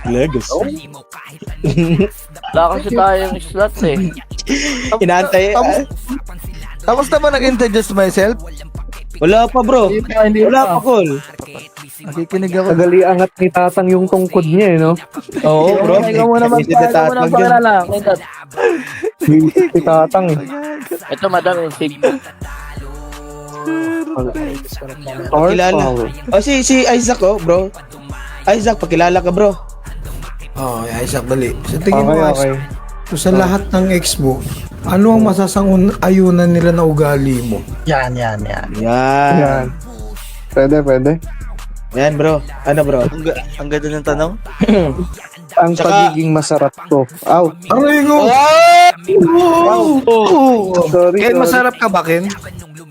Legacy. Wala kasi tayong slot eh. Inaantay. Tapos na ba nag-introduce myself? Wala pa bro. Hindi Wala pa call. Nakikinig ako. Kagali angat ni Tatang yung tungkod niya, eh, no? Oo bro. Ikaw muna Kasi natatag yun. mag-paalala. Si Tatang, eh. Ito madam yung sig. Pakilala. Si Isaac bro. Isaac, pakilala ka bro. Oh, Isaac, dali. Sa tingin mo, Okay. so, sa lahat ng ex mo, ano ang masasangun-ayunan nila na ugali mo? Yan. Yan. Yan. Pwede. Yan bro. Ano bro? Ang ganda ng tanong. Ang pagiging masarap ko. Aw, Aray ko! sorry. Ken, masarap ka ba, Ken?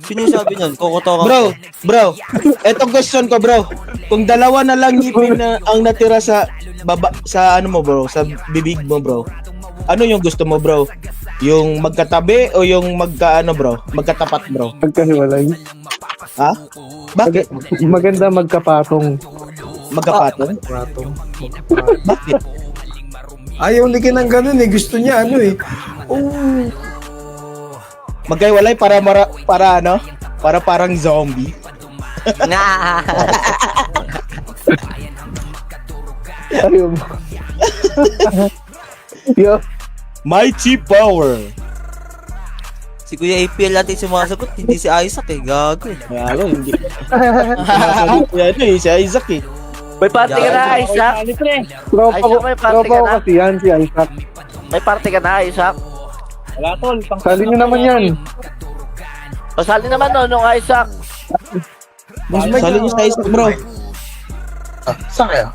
Sino yung sabi nun? Kokoto ka. Bro. Etong question ko bro. Kung dalawa na lang ngipin na ang natira sa ano mo bro, sa bibig mo bro. Ano yung gusto mo bro? Yung magkatabi o yung magkatapat bro? Magkahiwalay. Ha? Bakit? Maganda magkapatong. Magkapatong? Bakit? Ayaw ni Ken ng ganun eh. Gusto niya ano eh. Magkahiwalay para ano? Para parang zombie. Ayun. Yo. Mighty power. Si Kuya APL natin sumasagot, hindi si Isaac eh. Gago eh. Gago, hindi. Yan si Isaac eh. May party ka na, Isaac. Tropa ko kasi yan, si Isaac. May party ka na, Isaac. Sali nyo naman yan. Pasali naman nung Isaac. Sali niyo sa Isaac bro. Saan kayo?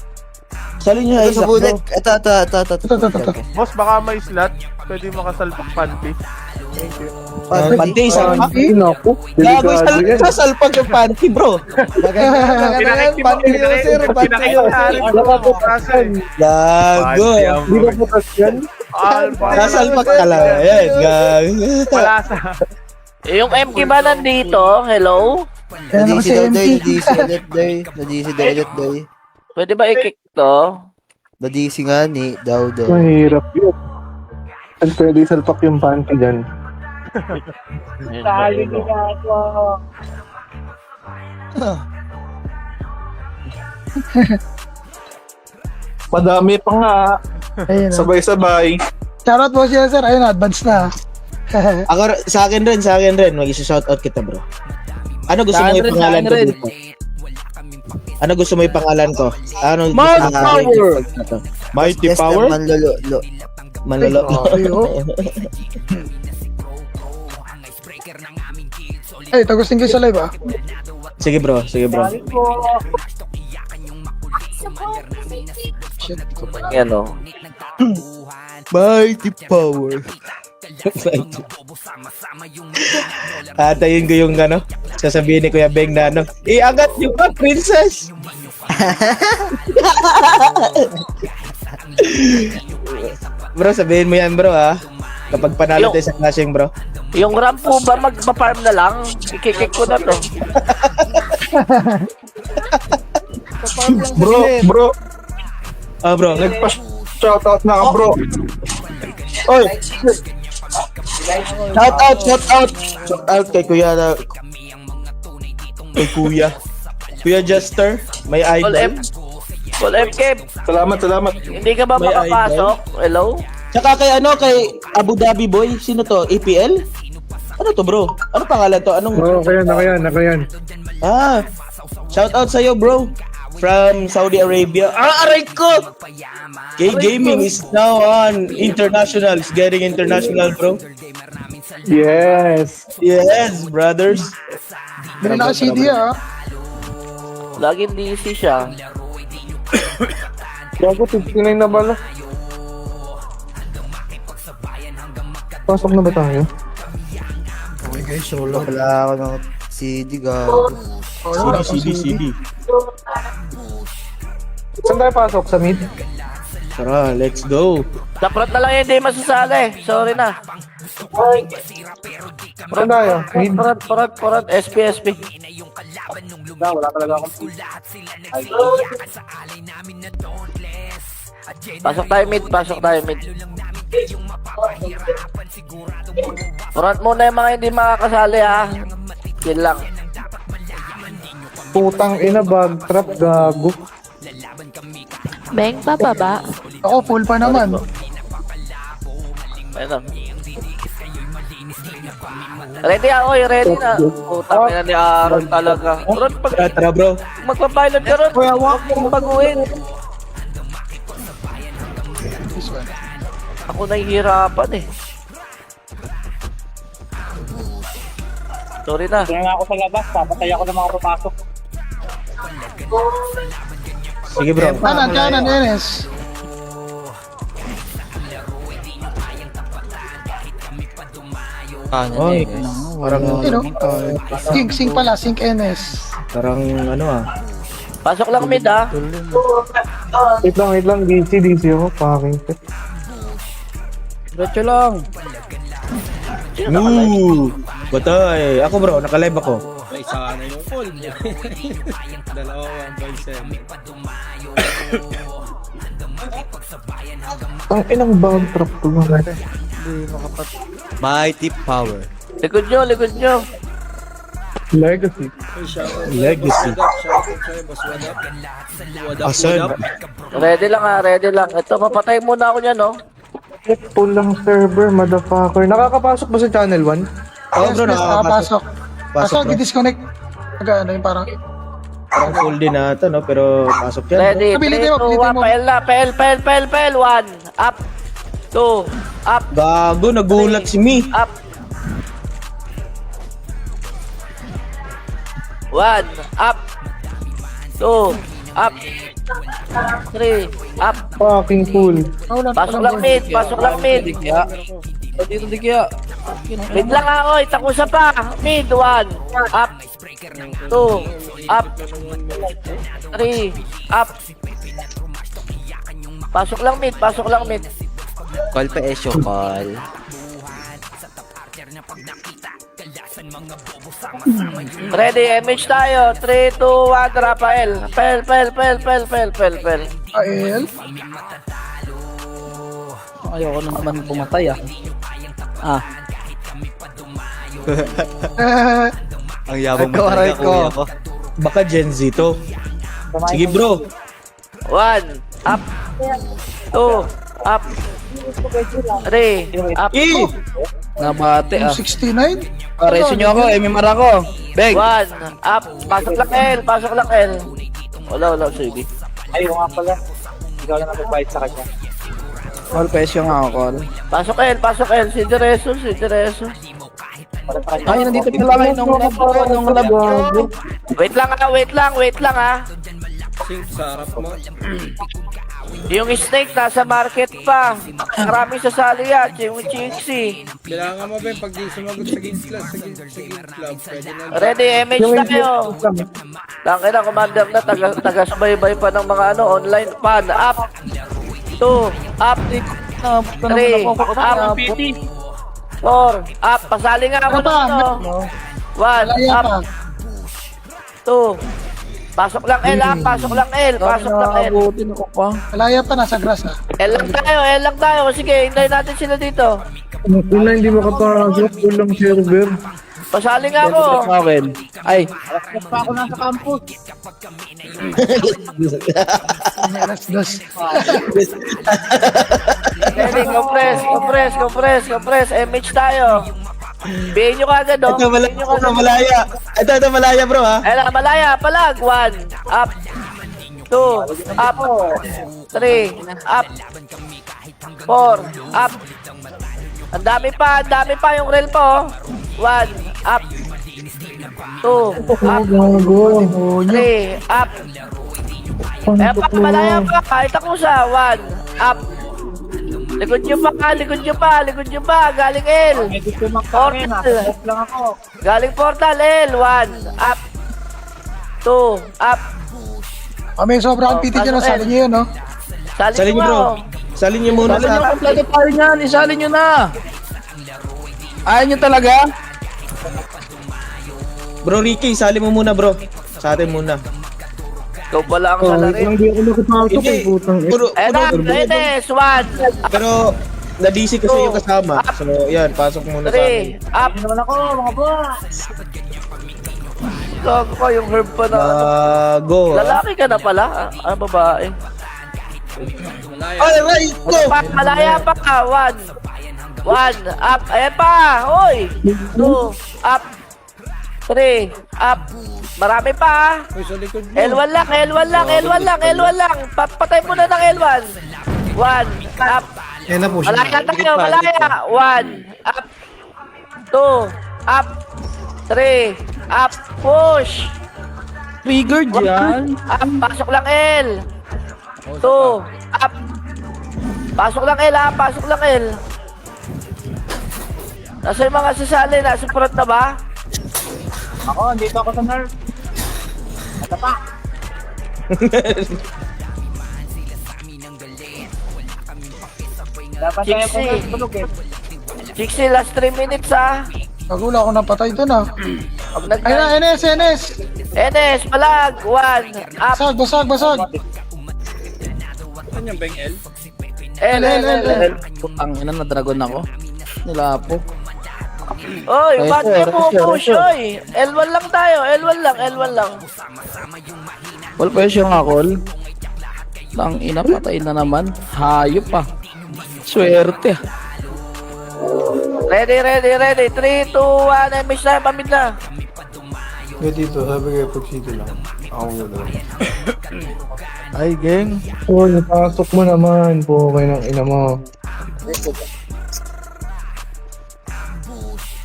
Sali niyo sa Ito sa Isaac bulik. bro. Ito. Boss, baka may slot. Pwede makasalpak panty. Thank you. Panty, salpak. Ay, naku. Gago, Delikado yan. sasalpak yung panty bro. Gago. Hindi ba butas yan? Sasalpak talaga. Yan, gago. Wala sa... Yung MK ba nandito? Hello? Na-DC daw day. Na-DC day. Pwede ba i-kick to? Na-DC nga ni daw. Mahirap yun. Saan pwede salpak yung panty dyan? Madami pa nga. Ayun. Sabay-sabay. Shoutout po siya, sir. Ayun, advance na. Ako, sa akin rin. Mag-shoutout kita bro. Ano gusto mo yung pangalan ko dito? Ano gusto mo yung pangalan ko? Ano gusto Mighty mo Power! Mighty Yes, Power? Manlolo. Ay, tagustin ko sa live, ah. Sige bro. Yan o. Mighty Power. Atayin ko yung ano, sasabihin ni Kuya Beng na ano, iangat niyo pa, princess! Bro, sabihin mo yan bro ha. Kapag panalo tayo sa clashing bro. Yung ramp po ba magpa-farm na lang? I-kick ko na to. Bro. Bro. Nagpa-shoutout na ka, bro. Oy! Shout out kay Kuya Kuya Jester, may idol. Full MK. Salamat. Hindi ka ba May makapasok? Hello? Tsaka kay Abu Dhabi boy, sino to? APL? Ano to bro? Ano pangalan to? Anong Ako yan. shout out sa iyo bro. From Saudi Arabia. Aray ko! K-Gaming is now on international. It's getting international, bro. Yes. Yes, brothers. Bili na ka CD, ah. Laging DC siya. Bago 59 na bala. Pasok na ba tayo? Okay guys, solo. Wala ako ng CD gago. CD. Saan tayo pasok? Sa mid? Tara, let's go. Dapat na lang hindi masasali. Sorry na. Saan tayo? Mid? Parat. SP. Wala talaga akong Pasok tayo mid, pasok tayo mid. Front muna yung mga hindi makakasali ha. Chill lang. Putang ina, bag trap, gago. Beng, pababa. Ako, full pa naman. Ayun na. Ready ako, ready na. Putang ina ni Aaron talaga. Ron, pag Tara bro. magpa-pilot ka ron, huwag mong baguhin. This one. Ako nahihirapan eh. Sorry na. Kaya ako sa labas, papatay ako ng mga papasok. Sige bro. Kanan, Enes. Oy, parang Sing pala, Sing Enes. parang ano ah. Pasok lang mid ha. Wait lang, DC ako, fucking shit. Diretso lang. Woo! Batay. Ako bro, naka-live ako. Ay, sana yung call niya. Dalawa, 1.7. Ang inang bag trap to mga. Mighty power. Likod nyo. Legacy. Legacy. Asan? Ready lang ha, ready lang. Ito, papatay muna ako niyan, no? Full lang server, motherfucker. Nakakapasok ba sa channel 1? Oo bro, nakapasok. Pasok Kaso, bro. di-disconnect. Ano yung parang... Parang full din na ito no, pero pasok yan. Ready, Ability 3, mo, 2, 1, pael na, pael. 1, up, 2, up, Gago, nagulat si Mi. up. 1, up, 2, up, 3, up. Fucking full. Pasok lang mid. Dito di kaya. Mid lang ako, itakusa pa. Mid, 1, up, 2, up, 3, up. Pasok lang mid. Call pa Esyo, call. Ready, MH tayo. 3, 2, 1, Rafael. Pel. Ael. Ayoko na naman pumatay ah. Ang yabang mo talaga, kuya ko. Baka Gen Z to. Sige bro. 1, up, 2, up, 3, up, Nabate ah. 69? Reso nyo ako, MMR ako. Beg. 1, up. Pasok lang L. Wala, sige. Ayaw nga pala. Ikaw lang nag-bite sa kanya. Call pesyo nga ako, call. Pasok L. Si Dereso. Ay, nandito pala kayo nung lab. Wait lang ha. Sarap mo. Yung snake nasa market pa. Maraming sasali yan. Yung Chixie. Kailangan mo ba pag di sumagot sa game club, pwede na. Ready, MH tayo. Tangin na, commander na. Taga-subaybay pa ng mga online pan. Up. 2, up. 3, up. 4, up. Pasali nga ako Ano ba? no. 1, Malaya up. pa. 2. Pasok lang L. Nakabutin ako pa. Malaya pa, nasa grass L lang tayo. Sige, hintayin natin sila dito. Una hindi makapasok, full lang server. Pasali nga ako. Sa akin. Ay, Dos. Ready, compress. MH tayo. Bihin nyo kagad, oh. Ito malaya. Ito malaya bro ha. Ayun, malaya, palag. 1, up. 2, up. 3, up. 4, up. Ang dami pa yung rail po. 1, up. 2, up. 3, up. Eh pa, malaya pa. Kahit ako sa 1, up. Likod nyo pa. Galing L. Portal. Galing portal L. 1, up. 2, up. May sobrang PT dyan, sali nyo yun, no? Salin niyo bro. Salin niyo muna Salin nyo, sa... kompleto tayo niyan. Isalin nyo na. Ayaw nyo talaga? Bro Ricky, salin mo muna bro. Sa atin muna. Ikaw pala ang salarin. Hindi ako nakapasok Hindi. eh, putang ina. Puro, Ayan na, Enes, 1, Pero, na-DC kasi yung kasama. So, yan, pasok muna sa amin. 3, up. naman ako, mga boss. Gago ka yung herb pa na. Go. Lalaki ka na pala. Ah, babae. Alright, go! Malaya pa ka. 1, up. Ayan pa. Hoy. 2, up. 3, up. Marami pa. L1 lang, L1 lang, L1 lang, L1 lang. Patay mo na ng L1. 1, up. Yan na po siya. Malaya tayo, malaya. 1, up. 2, up. 3, up. Push. Triggered yan. Up, pasok lang L. 2, up. Pasok lang L, ha? Pasok lang L. Nasa yung mga sasali? Nasa front na ba? Ako, dito ako sa nerve. Matapa. Dapat tayo po Chixie. tulog eh. Chixie, last 3 minutes, ha? Pagula ako napatay dun ah. Pag nag- Ayun na, Enes, Enes. Enes, palag. 1, up. Basag. L, L, L. Ang ina na dragon ako. Nilapo. Oy, ba't kayo pupush, oy? L1 lang tayo, L1 lang, L1 lang. Wala pa yung akol. Ang ina, patay na naman. Hayop pa. Swerte. Ready. 3, 2, 1, MH na, pamid na. Kaya dito, sabi kayo pag city lang. Ako nga lang. Ay, geng. Oh, napasok mo naman. Pukay ng ina mo.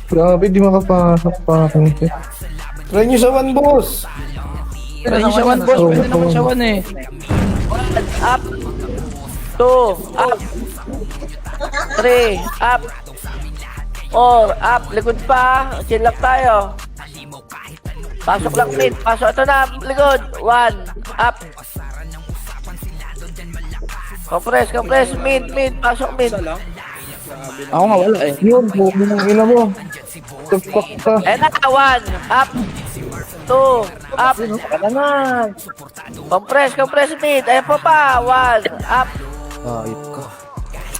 Grabe, di makapasok pa ako. Try nyo sa one, boss! Pwede naman siya one, boss. Pwede naman siya one eh. 1, up. 2, up. 3, up. 4, up. Likod pa. Chill lang tayo. Pasok lang mid. Pasok. Ito na, likod. 1, up. Compress. Mid. Pasok mid. Ako nga wala eh. Yun, pukay ng ina mo. Tagpak ka. And na, 1, up. 2, up. Compress mid. Ayan pa. 1, up. Hayop ka.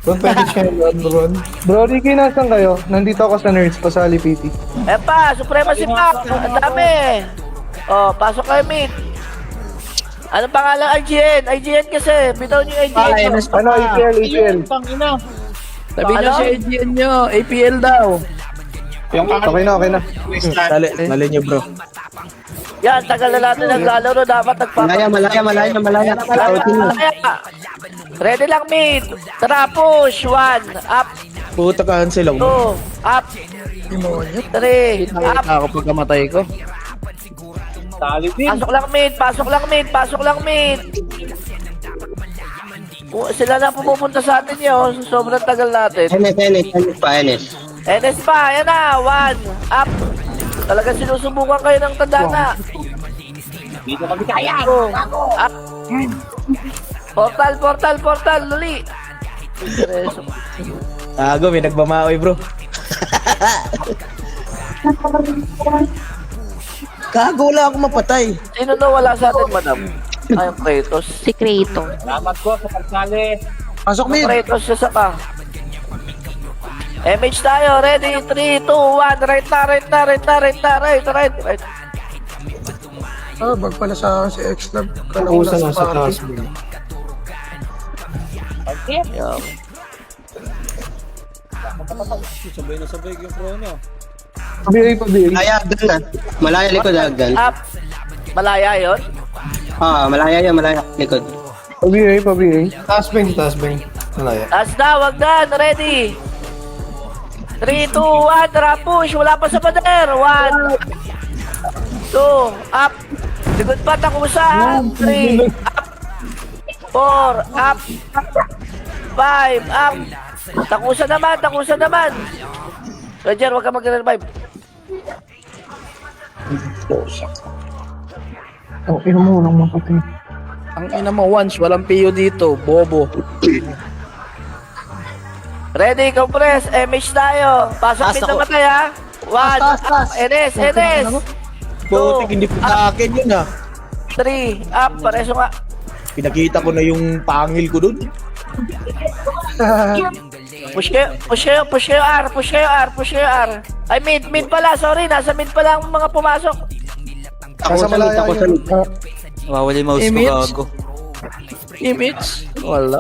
Kung pwede siya yung run. Bro, Ricky, nasan kayo? Nandito ako sa nurse, pasali PT. Ayan pa. Supremacy pack. Ang dami. Oh, pasok kayo mid. Ano pangalan IGN? IGN kasi. Bitaw niyo yung IGN. Ano, APL. Sabi niyo Ano? si AGN nyo. APL daw. Okay na. Mali niyo, bro. Yan, tagal na natin naglalaro. Dapat nagpapalaya. Malaya. Ready lang mid. Tara, push. 1, up. Puta ka, Hansel. 2, up. 3, up. Ako pagkamatay ko. Pasok lang mid. Sila na pumupunta sa atin yun. Sobrang tagal natin. NS pa. Yan na. 1, up. Talagang sinusubukan kayo ng tandana. Dito kami kaya. Up. Portal. Luli. Tago, may nagmamaoy, bro. Gago, wala akong mapatay. Sino na wala sa atin, madam? Ay, ang Kratos. Si Kratos. Pasok mid. Kratos siya sa ka. MH tayo. Ready? 3, 2, 1. Right na. Ah, bag pala sa akin si X-Lab. Kala ko Usa na nasa sa taas, party. bro. Yan. PA. Malaya likod agad. Up. Malaya yun? Malaya likod. Pa-BA. Taas bang. Malaya. Last na, wag na. Ready? 3, 2, 1. Tara, push. Wala pa sa pader. 1, 2, up. Likod pa, takusa. 3, up. 4, up. 5, up. Takusa naman. Roger, wag ka mag-revive. Oh, ina mo, walang mapatay. Ang ina mo once, walang PO dito. Bobo. Ready, compress. MH tayo. Pasok mid na matay, ha? 1, up. NS. Putik, hindi po sa akin yun, ah. 3, up, pareso nga. Pinakita ko na yung pangil ko dun. Push kayo R. Ay, mid pala, sorry, nasa mid pala ang mga pumasok. Nasa malaya yun. Mawawala yung mouse ko, Image? gago. Image? Wala.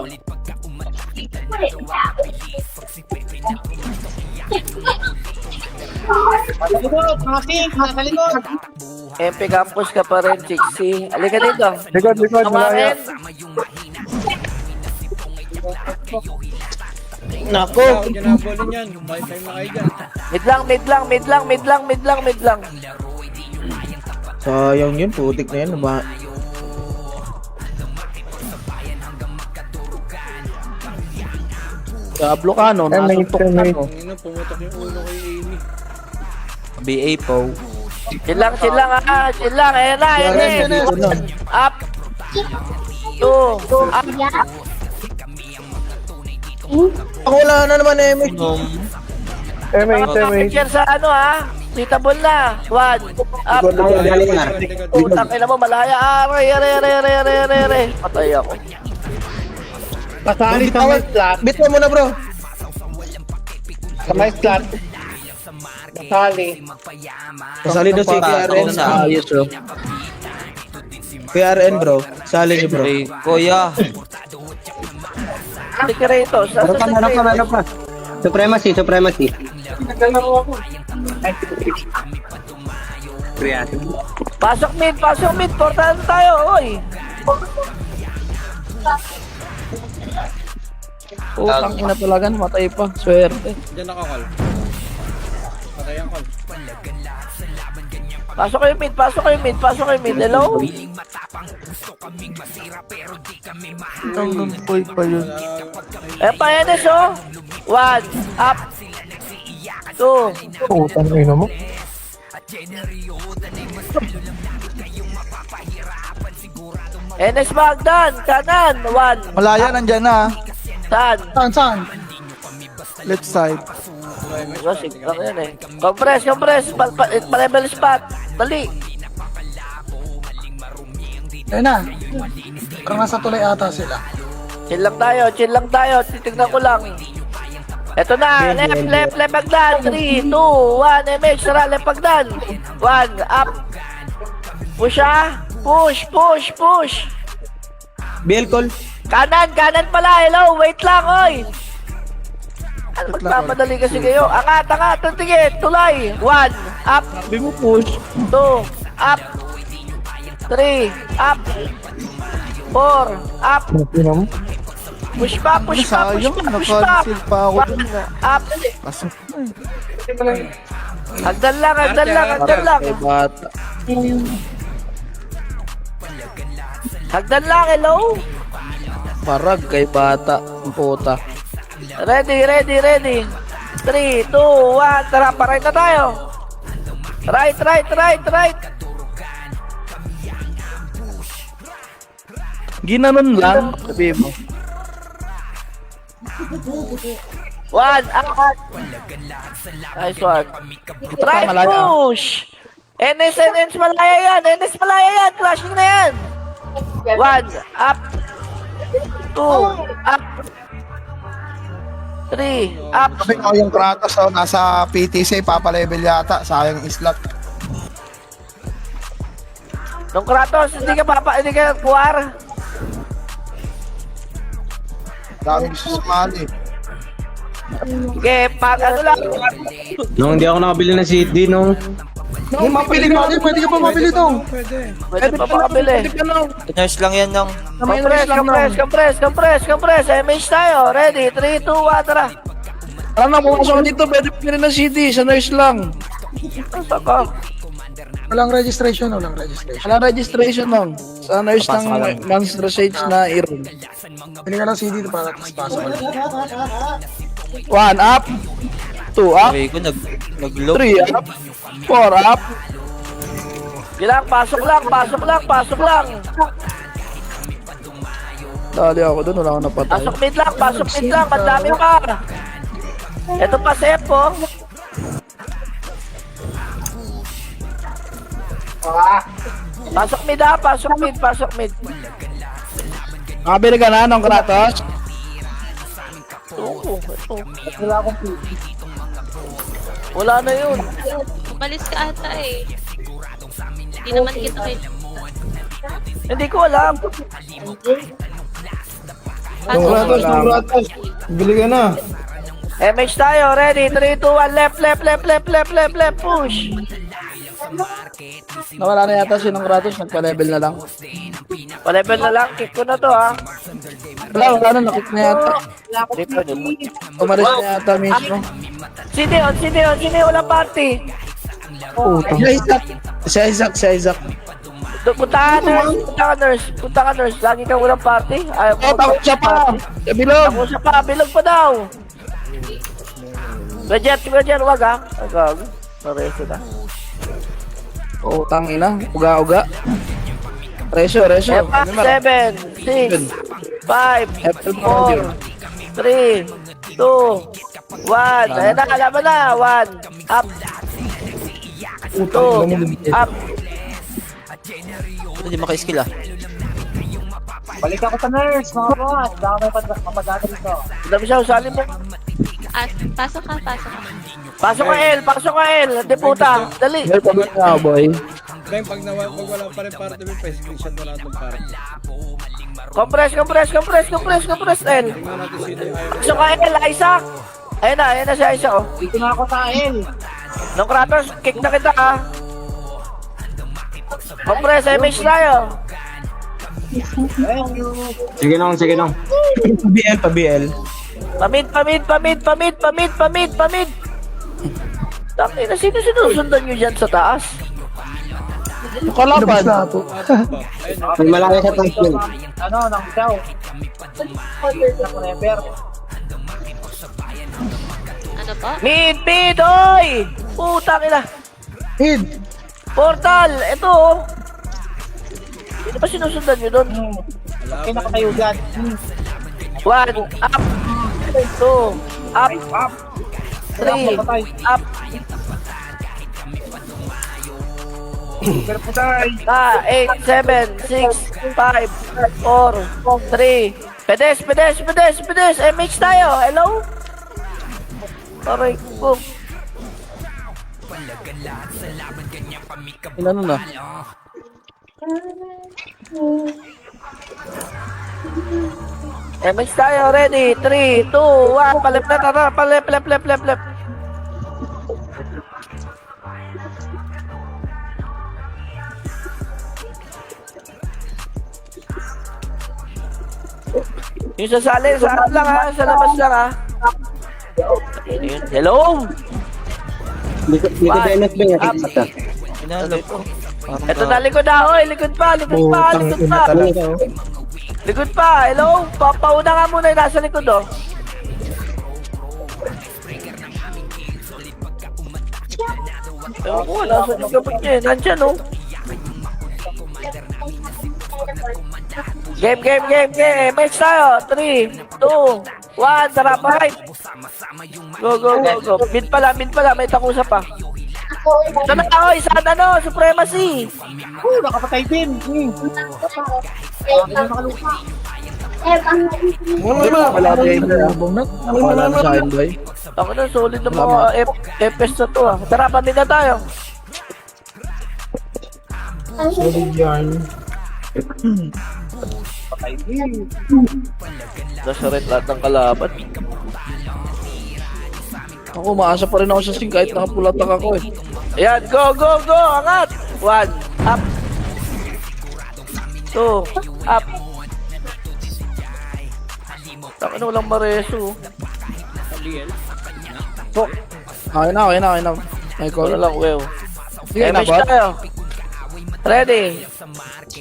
MP Campus ka pa rin, Chixie. Halika dito. Likod, malaya. Tumakin. Nako. Mid lang. Sayang yun, putik na yan. Kablo ka, no? Nasuntok ka, no? BA po. Chill lang, Ayan na. Up. 2, up. Ako wala na naman, MH. MH. Picture sa ano ha? Suitable na. 1, up. Putang ina mo, malaya. Are. Patay ako. Pasali sa may slot. Bit mo na, bro. Sa may slot. Pasali doon si KRN. Ayos, oh. KRN, bro. Sali niyo, bro. Hey, kuya. Secreto. Meron pa. Supremacy. Pasok mid. Portahan tayo, oy. Putang ina talaga, matay pa. Swerte. Pasok kayo mid. Hello? Pa, Enes, oh. 1, up. 2, Putang ina mo. Enes Magdan, kanan. 1, Malaya, nandyan na. saan? Left side. Rosig lang yan eh. Compress. Pa-level spot. Dali. Ayun na. Parang nasa tulay ata sila. Chill lang tayo. Titignan ko lang. Eto na. Left, Magdan. 3, 2, 1. MH, tara, left Magdan. 1, up. Push ah. Push. BL call. Kanan pala. Hello, wait lang, oy. Ano, magpapadali kasi kayo. Angat. Tingin. Tulay. 1, up. Sabi mo push. 2, up. 3, up. 4, up. Ina mo. Push pa. nakasil pa ako 1, up. Hagdan lang. Kay bata. Hagdan lang, hello. Parag kay bata. Ang puta. Ready. 3, 2, 1. Tara, paray na tayo. Right. Ginanon lang. Sabi mo. 1, up. Nice one. Right push. NS malaya yan. Clashing na yan. 1, up. 2, up. 3, up. Sabi ko yung Kratos nasa PTC, papalevel yata. Sayang slot. Nung Kratos, hindi ka kuwar. Dami gusto sumali. Okay, ano lang. Nung hindi ako nakabili ng CD, nung Kung mapili ka natin, pwede ka pa mapili ito. Pwede pa makabili. Nurse lang yan ng... Compress. MH tayo. Ready? 3, 2, 1, tara. Alam na, pumasok ka dito. Pwede pili ng CD. Sa nurse lang. Saka. Walang registration. Wala registration lang. Sa nurse ng Monster Sage na i-roll. Pili ka lang CD para pasok. 1 up. 2 up. Sabi ko, nag-low. 3 up. 4 up. Gilang, pasok lang. Dali ako doon. Wala akong napatay. Pasok mid lang. Madami pa. Ito pa, Sep, oh. Pasok mid ha, pasok mid, pasok mid. Nakabili ka na ng Kratos? Oo, ito. Wala na yun. Umalis ka ata eh. Hindi naman kita kayo. Hindi ko alam. Yung ratos. Bili ka na. MH tayo, ready? 3, 2, 1, left, push. Nawala na yata si ng Kratos, nagpa-level na lang. Pa-level na lang, kick ko na to ha. Wala na, nakik na yata. Umalis na yata mismo. Sino yun, wala party. Si Isaac. Punta ka nurse. Lagi kang walang party. Ayaw ko. Takot siya pa! Sa bilog! Ako siya pa, bilog pa daw. Gadget, wag ha. Agag. Nareso na. Oh, tangina. Uga-uga. Resyo. F7, 6, 5, 4, 3, 2, 1. Ayan na, kalaban na. 1, up. 2, up. Hindi maka-skill ah. Dami siya, usali mo. Pasok ka. Pasok ka, El. Hindi puta. Dali. May pagod na, boy. Compress, El. Pasok ka, El. Isaac. Ayun na si Isaac, oh. Dito na ako sa El. Nung Kratos, kick na kita, ha. Compress, MH tayo. Sige nung. Pa-BL. Pamid. Tangina, sino sinusundan nyo dyan sa taas? Kalaban. May malaki sa tank. Ano pa? Mid, oy! Putang ina. Mid. Portal, ito, oh. Sino ba sinusundan nyo doon? Kinakatayo dyan. 1, up. 2, up. 3, up. 8, 7, 6, 5, 4, 3. Pedes. MH tayo. Hello? Aray ko. Ano na? MH tayo. Ready? 3, 2, 1. Palep na tara. Palep. Yung sasali, sa harap lang ha, sa labas lang ha. Hello? Inalo ko. Ito na, likod na, oy, likod pa. Likod pa, hello? Pauna nga muna yung nasa likod, oh. Ewan ko, nasa likod niya, nandyan, oh. Game. Match tayo. 3, 2, 1. Tara, right. Go. Mid pala. May takusa pa. Ito na ako. Isang supremacy. Nakapatay din. Wala na sa akin, boy. Ako na, solid na mga FPS na to, ah. Tara, pamid na tayo. Solid yarn. Nasa red lahat ng kalaban. Ako, maasa pa rin ako sa sing kahit nakapulatak ako eh. Ayan, go! Angat! 1, up. 2, up. Taka na walang mareso. Okay na. Ay, Ikaw na lang, wew. Sige na MH ba? tayo. Ready?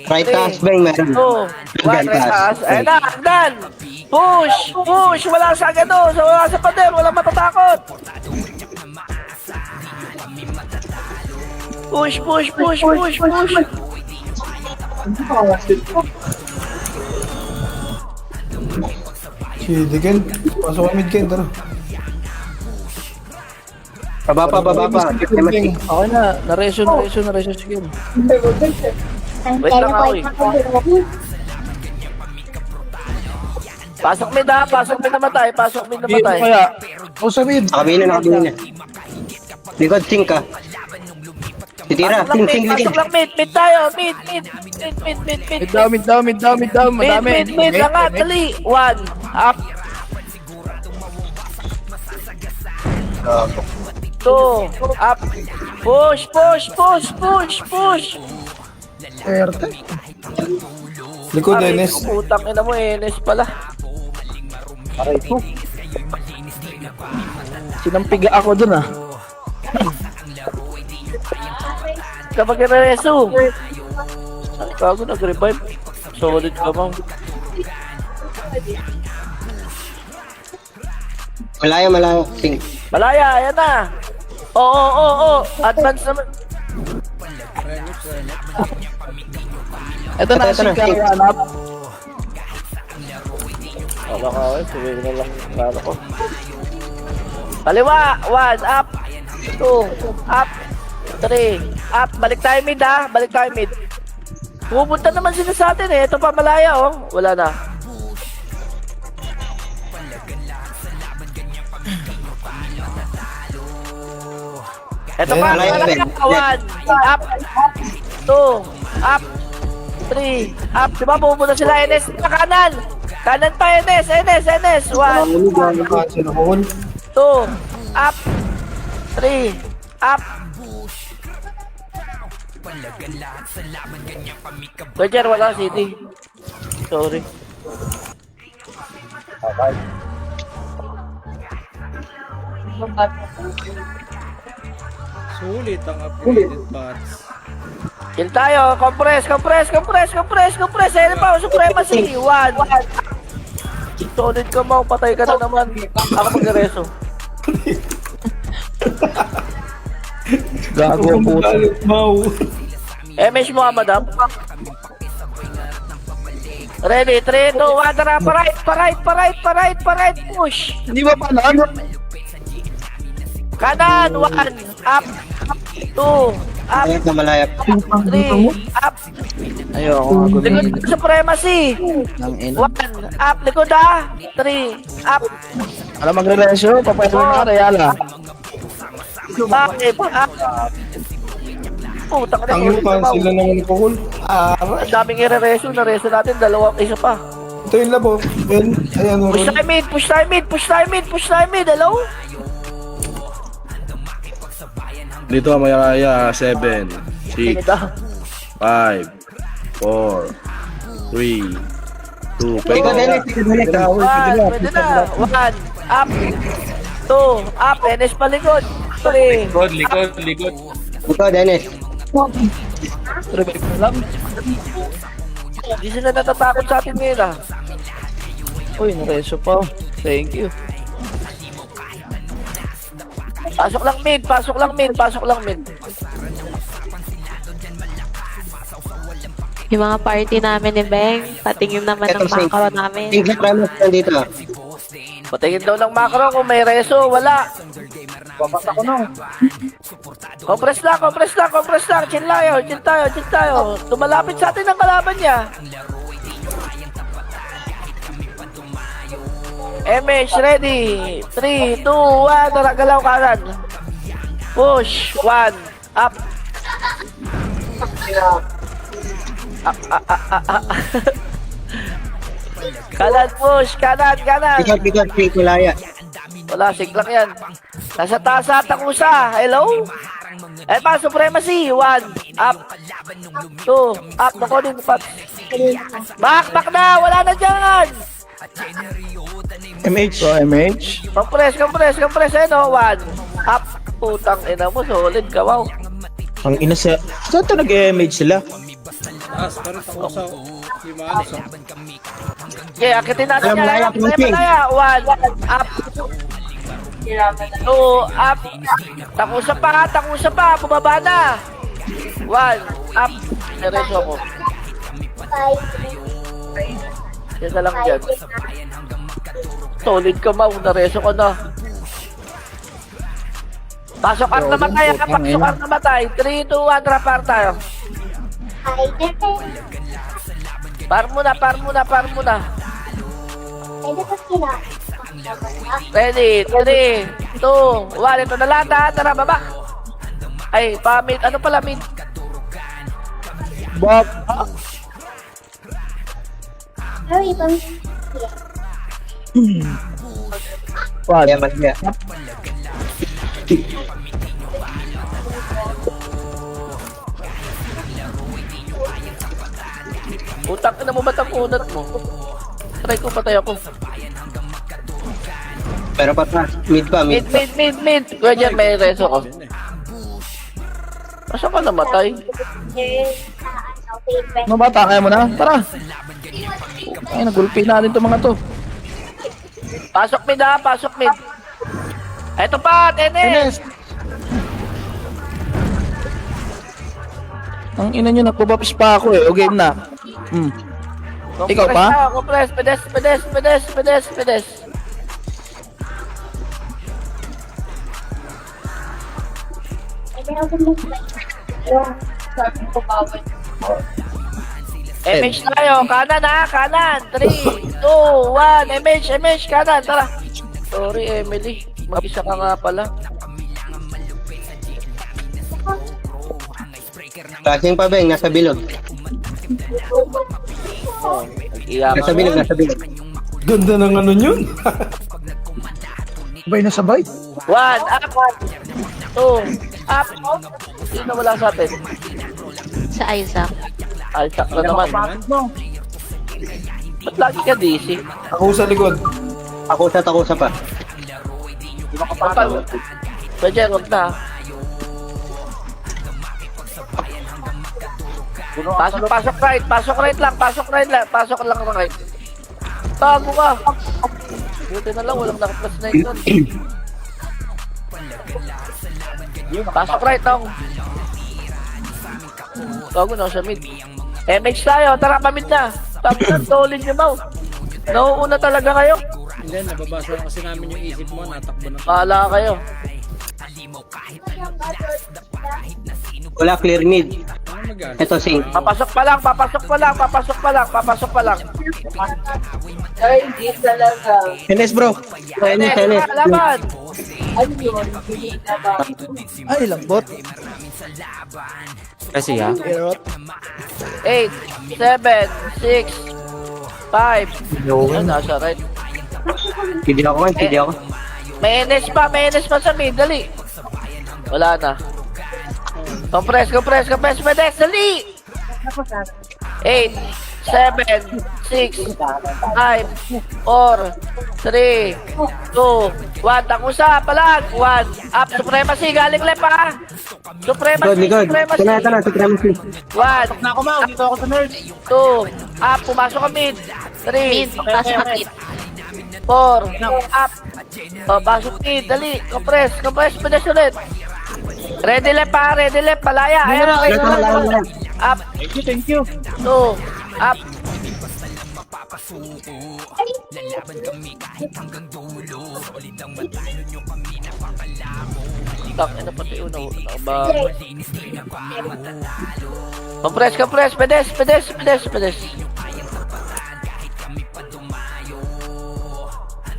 Right taas ba yung meron? 2, 1, right taas. Ayan na, hagdan! Push! Wala sa agado, wala sa pader, wala matatakot! Push! Si Digen. Pasok ka mid Ken, tara. Baba pa. Okay na, na-reso si Ken. Wait lang ako eh. Pasok mid ha, pasok mid namatay, pasok mid namatay. Kaya, O sa mid. Nakabina, nakabina. Likod, ting ka. Titira, Pasok lang mid, pasok lang mid, mid tayo, mid. mid down, madami. Mid, angat, dali. 1, up. 2, up. Push. Swerte. Likod, Dennis. Putang ina mo, Enes pala. Sinampiga ako dun ah. Kapag reso. Ay, kago, nag-revive. Solid ka, ma'am. Malaya, ting. Malaya, ayan na. Oo. Advance naman. Ito na, Ito na, si hanap. Wala ka, suwi na lang kala ko. Kaliwa, 1, up. 2, up. 3, up. Balik tayo mid ha, Pupunta naman sila sa atin eh. Ito pa malaya oh. Wala na. Ito pa, Malaya, malaya. 1, up. 2, up. 3, up. Diba pupunta sila NS na kanan. Kanan pa NS. 1, 2, up. 3, up. Roger, wala city. Sorry. Sulit ang upgraded parts. Kill tayo. Compress. Ayun pa, supremacy. 1. Solid ka mo. Patay ka na naman. Ako mag-reso. Gago ang puto. MS mo, madam. Ready? 3, 2, 1. Tara, pa right. Push. Hindi ba paano? Kanan. 1. Up. 2. Up. Malaya na malaya. 3. Up. Ayoko nga gulo. Likod supremacy. Nang 1. ina. Up. Likod ha. 3. Up. Alam magre-resyo, papayalo na Rayala. 5. Up. Putang na. Ang pa sila naman ni Pakul. Ang daming i-reso. Na-reso natin. Isa pa. Ito yung labo. Yan. Ayan, Push tayo mid. Hello? Dito Mayaraya, 7, 6, 5, 4, 3, 2, Likod, Dennis. Pwede na. 1. Up. 2. Up. NS palikod. 3. likod. Likod, Dennis. Revive na lang. Hindi sila natatakot sa atin ngayon ah. Uy, naresyo pa. Thank you. Pasok lang mid. Yung mga party namin ni Beng, patingin naman ng Ito, macro namin. Ting sa premise nandito. Patingin daw ng macro kung may reso. Wala. Compress lang. Chill tayo. Tumalapit sa atin ang kalaban niya. MH ready. 3, 2, 1. Tara, galaw kanan. Push. 1. Up. Kanan push. Kanan. Likod, ting, malaya. Wala, siklak yan. Nasa taas at takusa. Hello? Eh pa, supremacy. 1. Up. 2. Up. Nako din. Back na. Wala na dyan. MH. So, MH. Compress. Ayun o. 1. Up. Putang ina mo. Solid ka. Wow. Ang ina sa... Saan ito nag-MH sila? Okay, akitin natin yan. Malaya, Malaya. 1. Up. 2. Up. Takusa pa. Bumaba na. 1. Up. Nereso ako. Yan na lang dyan. Solid ka, Mau. Nareso ko na. Pasok ang namatay. 3, 2, 1. Trapar tayo. Par muna. Ready, 3, 2, 1. Ito na lahat ha. Tara, baba. Ay, pa-mid. Ano pala mid? Bob. One. Utang na mo ba't ang kunat mo? Try ko, patay ako. Pero pa, mid pa, Mid. Kuya dyan, may reso ko. Asa ka namatay? Ano bata, kaya mo na? Tara. Ay, nagulpi natin itong mga to. Pasok mid ha, pasok mid. Eto pa, Tenes! Ang ina nyo, nagpapapis pa ako eh. O game na. Ikaw pa? Compress, pedes. MH tayo, kanan ha, kanan. 3, 2, 1, MH, kanan, tara. Sorry, Emily. Mag-isa ka nga pala. Klaseng pa, Beng, nasa bilog. Iyakan mo. Ganda ng ano yun. Sabay na sabay. 1, up. 2, up. Sino wala sa atin? Sa Isaac. Altak na naman. Ba't lagi ka DC? Ako sa likod. Takusa pa. Kapag, pwede, huwag na. Pasok right lang. Pasok lang right. Tago ka. Buti na lang, walang naka-plus na yun. Pasok right lang. Tago na sa mid. MH tayo, tara pamid na. Tapos na, tolin nyo mau. Nauuna talaga kayo. Hindi, nababasa lang kasi namin yung isip mo. Natakbo na. Bahala kayo. Wala clear mid. Ito, sing. Papasok pa lang. Ay, di talaga. Enes bro. Tenes. Laban. Ay, lambot. Kasi ha. 8, 7, 6, 5. Yan, nasa right. Hindi ako. May NS pa sa mid, dali. Wala na. Compress, pedes, dali! 8, 7, 6, 5, 4, 3, 2, 1. Takusa, palag. 1, up, supremacy, galing left ha. Supremacy. Supremacy. 1, na ako mau, dito ako sa nerd. 2, up, pumasok ka mid. 3, Pasok ka mid. 4, up. O, pasok mid, dali. Compress, pedes ulit. Ready left, palaya. Ayan, up. Thank you. 2, up. Tak, ano pati uno? Compress, pedes.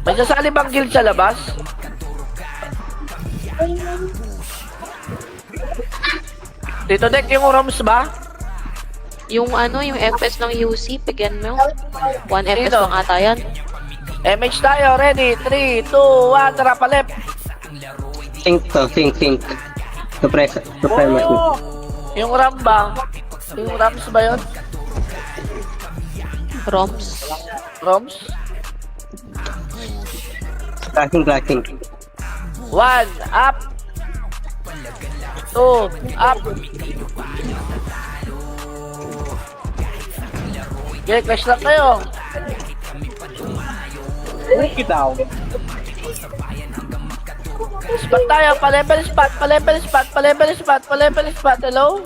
May sasali bang guild sa labas? Dito deck yung ROMs ba? Yung FPS ng UC, bigyan mo. 1 FPS Sino? lang ata yan. MH tayo, ready? 3, 2, 1, tara pa left. Sing. Supremacy. Yung RAM ba? Yung ROMs ba yun? ROMs. ROMs? Clashing. 1, up. 2, up. Okay, clash lang kayo. Spot tayo, pa-level spot. Hello?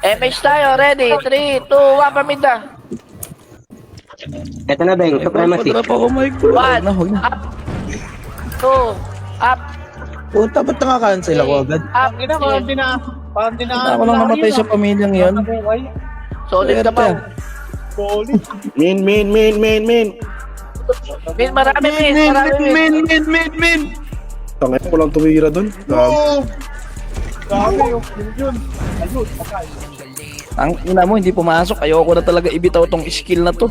MH tayo, ready? 3, 2, 1, paminda. Ito na, Beng. Supremacy. Drop ako, my God. 1, up. 2, up. Puta, ba't nakakancel ako agad? Up. Ako lang namatay sa pamilyang yun. Solid ka pa. Min. Min, marami min. Tangin ko lang tumira doon. Ang ina mo, hindi pumasok. Ayoko na talaga ibitaw tong skill na to.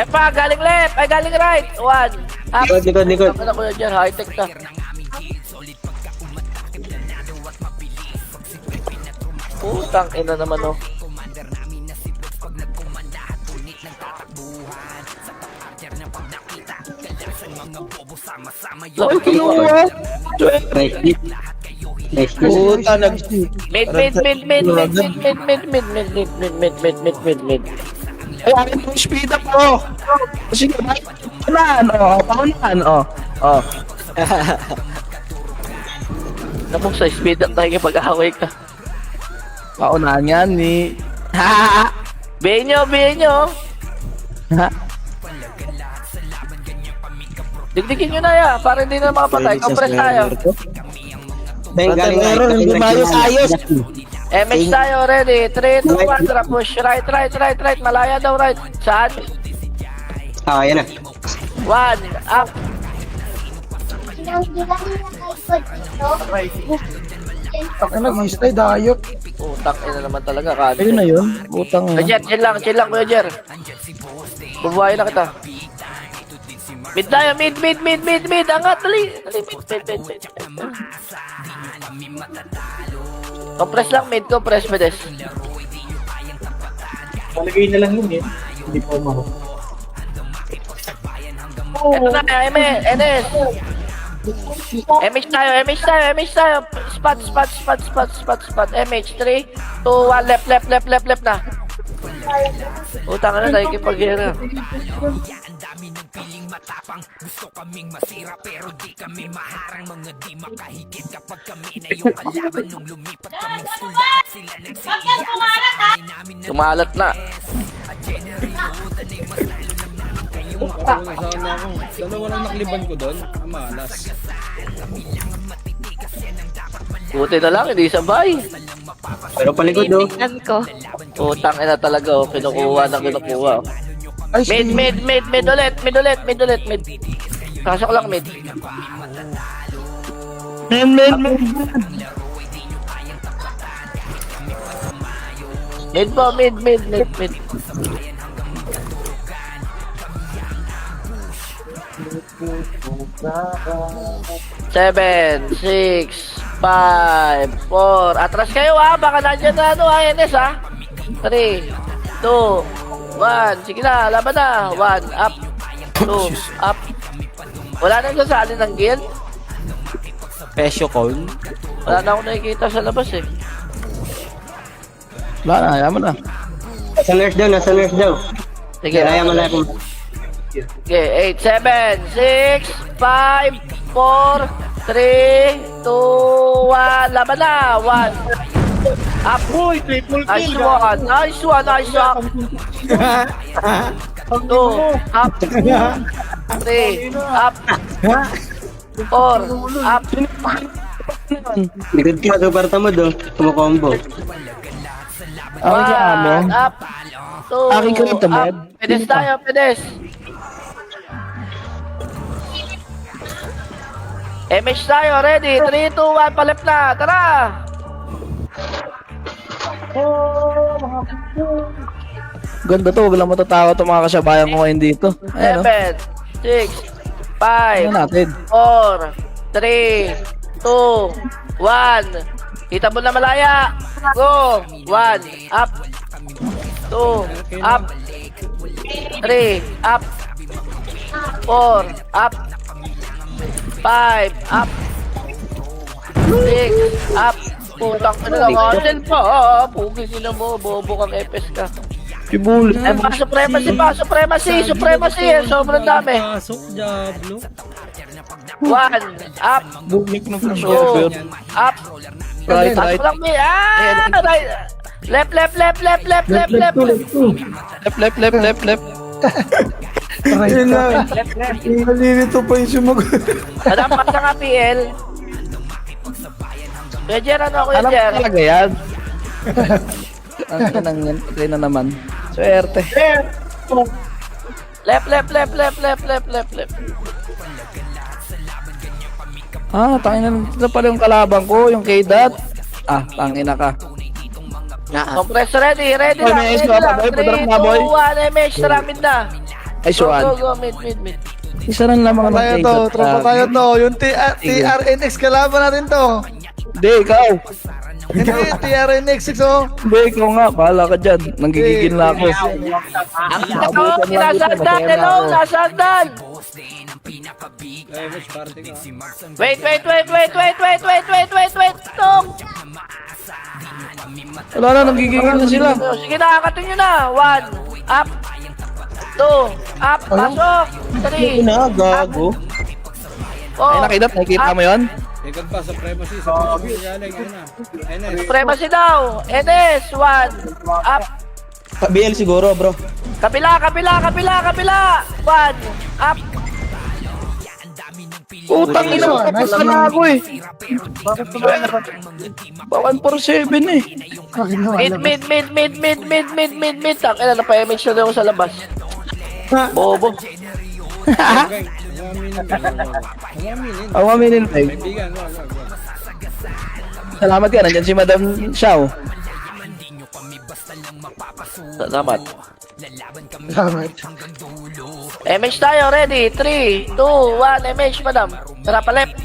Pa, galing left. Ay, galing right. 1. Up. Likod. Ano ko dyan, high-tech ka. Putang ina naman, oh. Laki kinuha. Puta, Mid. Ay, akin po speed up ko. Sige, paunahan, paunahan, Napong sa speed up tayo pag-away ka. Paunahan yan ni... Bihin nyo. Digdigin nyo na ya, para hindi na makapatay. Compress tayo. meron, hindi maayos ayos. MX tayo, ready. 3, 2, 1, tara, push. Right. Malaya daw, right. Saan? Yan na. 1, up. Taka na, gistay, dayot. Utang ina naman talaga, Ayun na yun. Butang Kuya Jer, chill lang, Kuya Jer. Bubuhayin na kita. Mid tayo, mid. Angat, dali. Mid. Compress lang, mid. Compress, pedes. Palagay na lang yun eh. Hindi po umaro. Ito na, NS. MH tayo. Spot. MH, 3, 2, 1, left na. Utang na, nakikipag-hira. Tumalat na. Dalawa lang nakliban ko doon. Malas. Buti na lang, hindi sabay. Pero palikod do. Tingnan ko. Utang ina talaga, oh. Kinukuha. Ay, Mid ulit. Pasok lang, mid. Mid po, mid. 7, 6, 5, 4. Atras kayo baka nandiyan na NS 3, 2, 1. Sige na, laban na. 1, up, 2, up. Wala na sasali ng guild. Pesyo call. Wala na akong nakikita sa labas eh. Wala na, ayaw mo na. Nasa nurse daw. Sige, Okay, 8, 7, 6, 5, 4, 3, 2, 1. Laban na. 1. Up. Uy, triple Nice kill. one. 2, up. 3, up. 4, up. Likod ka, suporta mo do. Kumukombo. Ako ka mo. 1, up. 2, Aking ka ito, up. Med. Pedes tayo, pedes. MH tayo, ready? 3, 2, 1, palip na. Tara! Ganda to, wala matatawa itong mga kasabayan ko ngayon dito. Ayan, 7, 6, Ano 5, natin? 4, 3, 2, 1. Kita mo na malaya. Go! 1, up. 2, up. 3, up. 4, up. 5, up. 6, up. Putang ka na lang. Hotel pa. Pugi sila mo. Bobo kang epes ka. Pibuli. Supremacy. Sobrang dami. Pasok, Diablo. 1, up. Bumik ng flash 2, offer. up. Right. Pasok lang may. Right. Left. Left. Yun lang. Nalilito pa yung sumagot. Madam, pasa nga PL. Kuya Jer, ano Kuya Alam ko Jer? talaga yan. Ang inang yan, patay na naman. Swerte. Left. Ah, tangin na pala yung kalabang ko, yung K-Dot. Ah, tangina ka. Compress ready Boy, lang. may Ready iso ka pa, lang. boy? 3, Padarap na, boy. 2, 1, MH, taramid na. Ay, suwan. Go, mid. Isa rin lamang ng K-Dot. Tropa tayo to. Yung TRNX kalaban natin to. Hindi, ikaw. Hindi, TRNX 6 oh. Hindi, ikaw nga. Bahala ka dyan. Nanggigigil na ako. Ako, sinasagdan. Hello, nasagdan. Wait. Tong. Wala na, nanggigigil na sila. Sige na, akatin nyo na. 1, up. 2, up, pasok. 3, Na, gago. Ay, 4, nakidot, nakikita mo yun? Supremacy daw. NS, 1, up. BL siguro, bro. Kapila. 1, up. Utang ina mo, tapos na ako eh. Bawan 4-7 eh. Mid. Tangina, napa-image na ako sa labas. Bobo. Ang maminin tayo. Salamat ka, nandyan si Madam Xiao. Salamat. MH tayo, ready? 3, 2, 1, MH, madam. Tara pa left.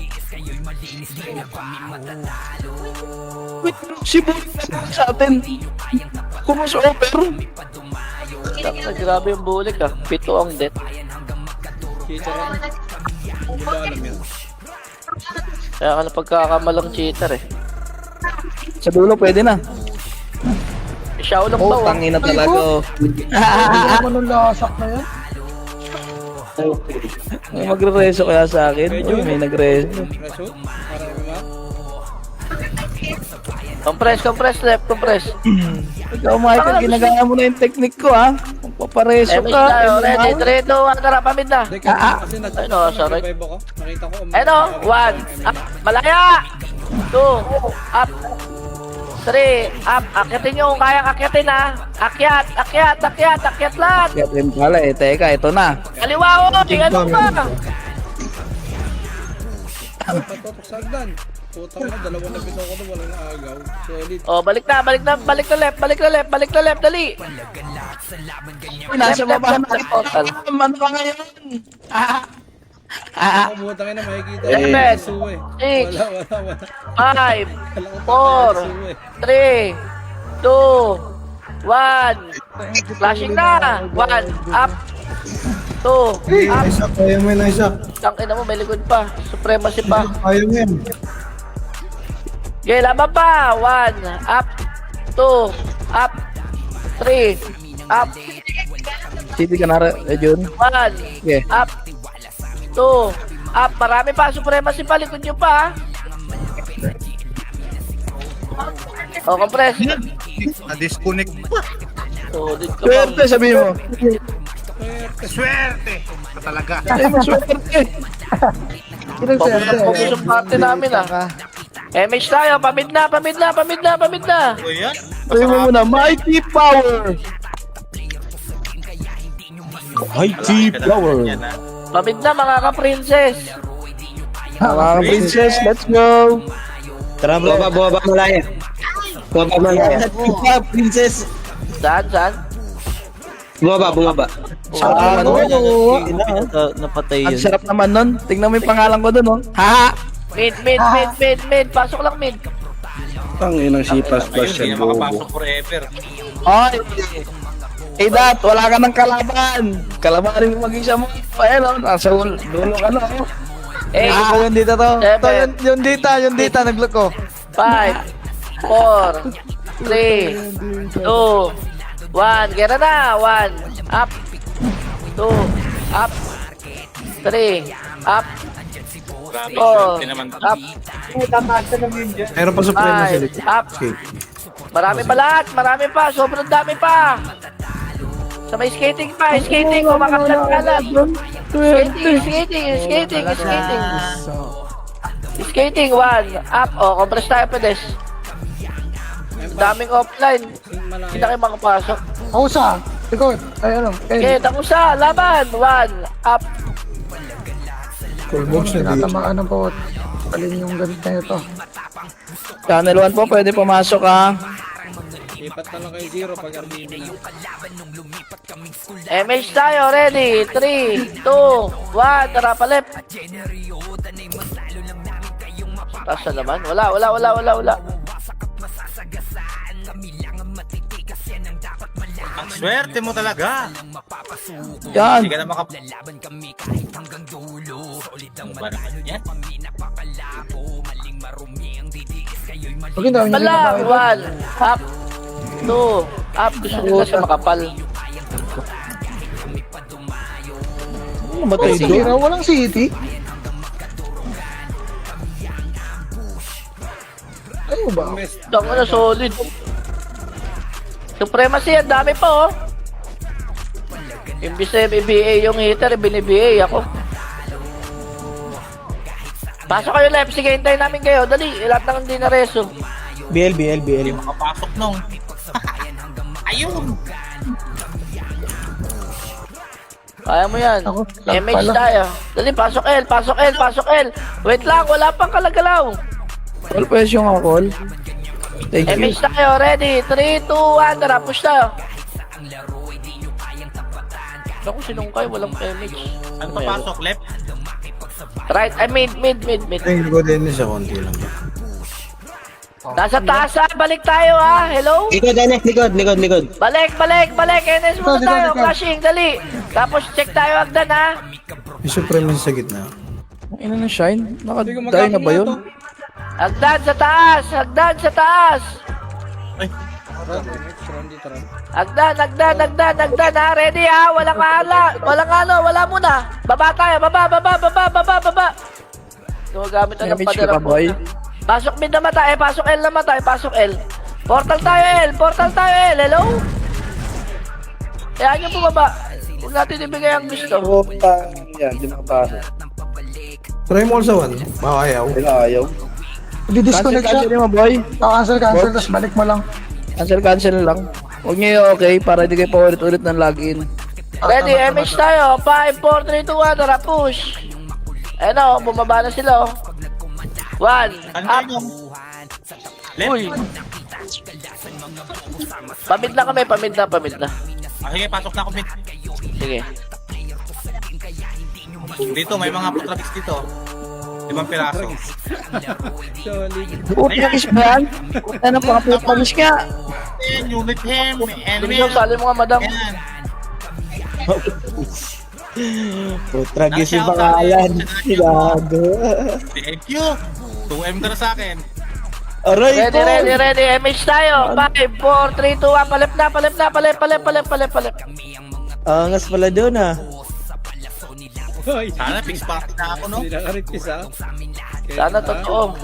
Wait, si Bulik sa atin. Kumus-over. Grabe yung bulik ah. 7 ang death. Kaya ka na pagkakamalang cheater eh. Sa dulo, pwede na. Siya ulang Oh, daw. tangina talaga. Oh. Anong lasak na yan? May magre-reso kaya sa akin. Uy, may nagreso. Compress, left, compress. Ikaw, Michael, ginagaya mo na yung technique ko, ha? Magpapareso MH ka. tayo, ready? 3, 2, 1, tara, pamid na. Ay no, sorry. Ano? 1, up, malaya! 2, up. 3, up. Akyatin nyo kung kayang akyatin ha. Akyat lahat. Kaya rin pala eh. Teka, ito na. Kaliwa ko, tingnan mo ba? Oh, balik na left, dali. Uy, nasa Left, baba left, na. left, portal. Ano pa ngayon? Left, 6, 5, 4, 3, 2, 1. Flashing na. 1, up. 2, up. Isaac, kaya mo yun, Isaac. Tangina mo, may likod pa. Supremacy pa. Kaya mo yan. Okay, laban pa. 1, up. 2, up. 3, up. City ka na, Jun. 1, Okay. up. 2, up. Marami pa. Supremacy pa. Likod nyo pa. Oh, compress. Na-disconnect pa. Oh, dito ka Swerte, sabihin mo. Swerte! Talaga. Ay, maswerte. Focus yung party namin ah. MH tayo. Pamid na. Sabihin mo muna, Mighty Power. Mighty Power. Pamid na mga ka-princess. Mga princess, let's go. Tara, bro. Baba, malaya. Princess. Saan? Bumaba. Ah, ano? Napatay Ang yun. sarap naman nun. Tingnan mo yung pangalan ko dun, oh. Ha? Mid. Pasok lang mid. Tangin ng C++ yan, bobo. Ay, Dad, wala ka ng kalaban. Kalabanin mo mag-isa mo. Ayan, oh. Nasa dulo ka na, oh. Yung dita to. Seven. Yung dita, nag-look ko. 5, 4, 3, 2, 1. Gera na. 1, up. 2, up. 3, up. 4, up. Meron pa suprema sa 5, likod. up. Marami pa lahat. Sobrang dami pa. Sa may skating pa, skating, kumakalat-kalat. Skating. Skating, 1, up. O, compress tayo, pedes. Daming offline. Hindi na kayo makapasok. Ako sa, likod. Ay, ano, Okay, tapusa, laban. 1, up. Full box na dito. Tatamaan ng bawat. Palin yung ganit na ito. Channel 1 po, pwede pumasok ha. Lipat na lang kayo zero pag Armino na. MH tayo, ready? 3, 2, 1, tara palip. Tasa naman? Wala. Ang swerte mo talaga. Yan. Hindi ka na makap... Okay, dami niyo Balang, rin 1, up. 2, up. Gusto ko kasi makapal. Matay Sige, doon. walang city. Ayaw ba? Dako na solid. Supremacy, ang dami pa oh. Imbis na BBA yung hitter, binibA ako. Pasok kayo left, sige hintayin namin kayo. Dali, lahat ng hindi na reso. BL. Makapasok nung. Ayun! Kaya mo yan. Ako, lang MH pala. tayo. Dali, pasok L. Wait lang, wala pang kalagalaw. Call pwes yung call. Thank you. MH tayo, ready? 3, 2, 1, tara, push tayo. Ako sinungkay, walang MH. Ano papasok? Left? Right, I mid. Tingin ko din sa konti lang. Nasa taas ha, balik tayo ha. Hello? Likod. Balik. NS muna Likod, tayo, likod. flashing, dali. Tapos check tayo agdan ha. May supremacy sa gitna. Ang ina ng shine? Nakadayo na ba yun? Agdan sa taas. Agdan ha. Ready ha, wala muna. Baba tayo, baba. Gumagamit na ng MH ka padala pa boy. Pasok mid na mata, pasok L na mata, pasok L. Portal tayo L, hello? Kaya nyo bumaba. Huwag natin ibigay ang gusto. Yan, di makapasok. Try mo sa 1. Ayaw. Ayaw. Di-disconnect siya. Cancel mo boy. Cancel, tapos balik mo lang. Cancel lang. Huwag nyo yung okay para hindi kayo paulit-ulit ng login. Ready, MH tayo. 5, 4, 3, 2, 1, tara, push. Ayun o, bumaba na sila o. 1, up. Uy. Pamid na kami, pamid na. Sige, pasok na ako mid. Sige. Dito, may mga putrafix dito. 5 piraso. Puti na kiss ba yan? Ano pa kapit ka? Unit him. Tingnan, sali mo nga, madam. Yan. Tragis yung pangalan. Gago. Thank you. 2M ka na sa akin. Aray ko. Ready. MH tayo. 5, 4, 3, 2, 1. Palip. Angas pala doon ah. Sana fix party na ako, no? Sana totoo.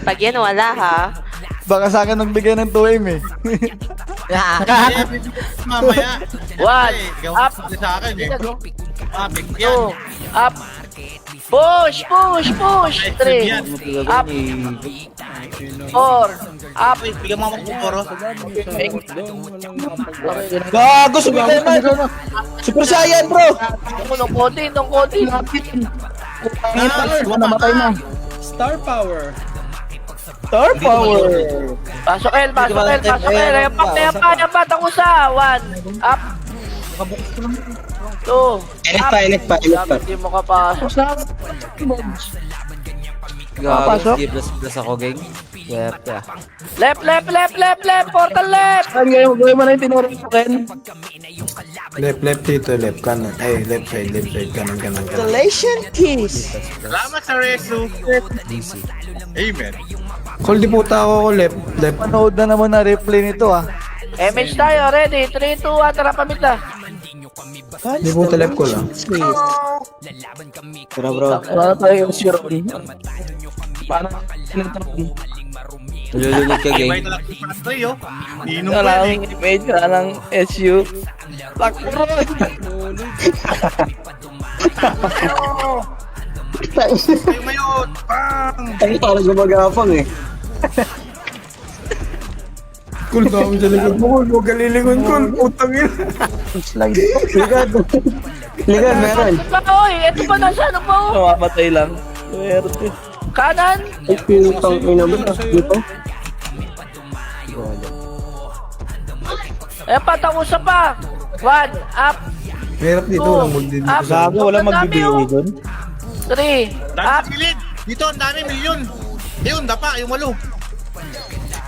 Pag yan, wala ha. Baka sa akin nagbigay ng 2M eh. Mamaya. 1, up. Sa akin eh. Big 2, yan. up. Push. 3, up. 4, up. Bigyan mo ako ng puro. Gago, Super Saiyan, bro. Nung konti. Namatay na. Star power. Pasok L. Ayan pa. Takusa. 1, up. 2, Elect pa. Hindi mo kapasok. Gago, plus ako, gang. Yep. Left. Portal left. Gawin mo na yung tinuro sa akin. Left dito, left kanan. Ay, left side, kanan. Installation keys. Salamat sa reso. Amen. Call di puta ako left. Panood na naman na replay nito ah. MH tayo, ready? 3, 2, 1, tara pamit na. Di puta left ko lang. Tara, bro. Wala tayo yung zero. Paano? Nalulunod ka, gang. Ito lang si Padre, oh. Inom Wala ko akong image, wala ng SU. Takbo! Kayo ngayon. Bang! Ay, parang gumagapang eh. Kul, dami sa likod mo, Kul. Huwag ka lilingon, Kul. Putang ina. Ligad. Ligad, meron. Oy, ito pa nasa ano po? Mamamatay lang. Meron eh. Kanan? Ay, pinutang ina mo dito. Ayan pa, takusa pa. 1, up, Mahirap dito, walang mold din. up. Gago, wala Ang dami, magbibigay oh. doon. 3, Dami up. sa gilid. Dito, ang dami, milyon. Ayun, dapa, yung walo.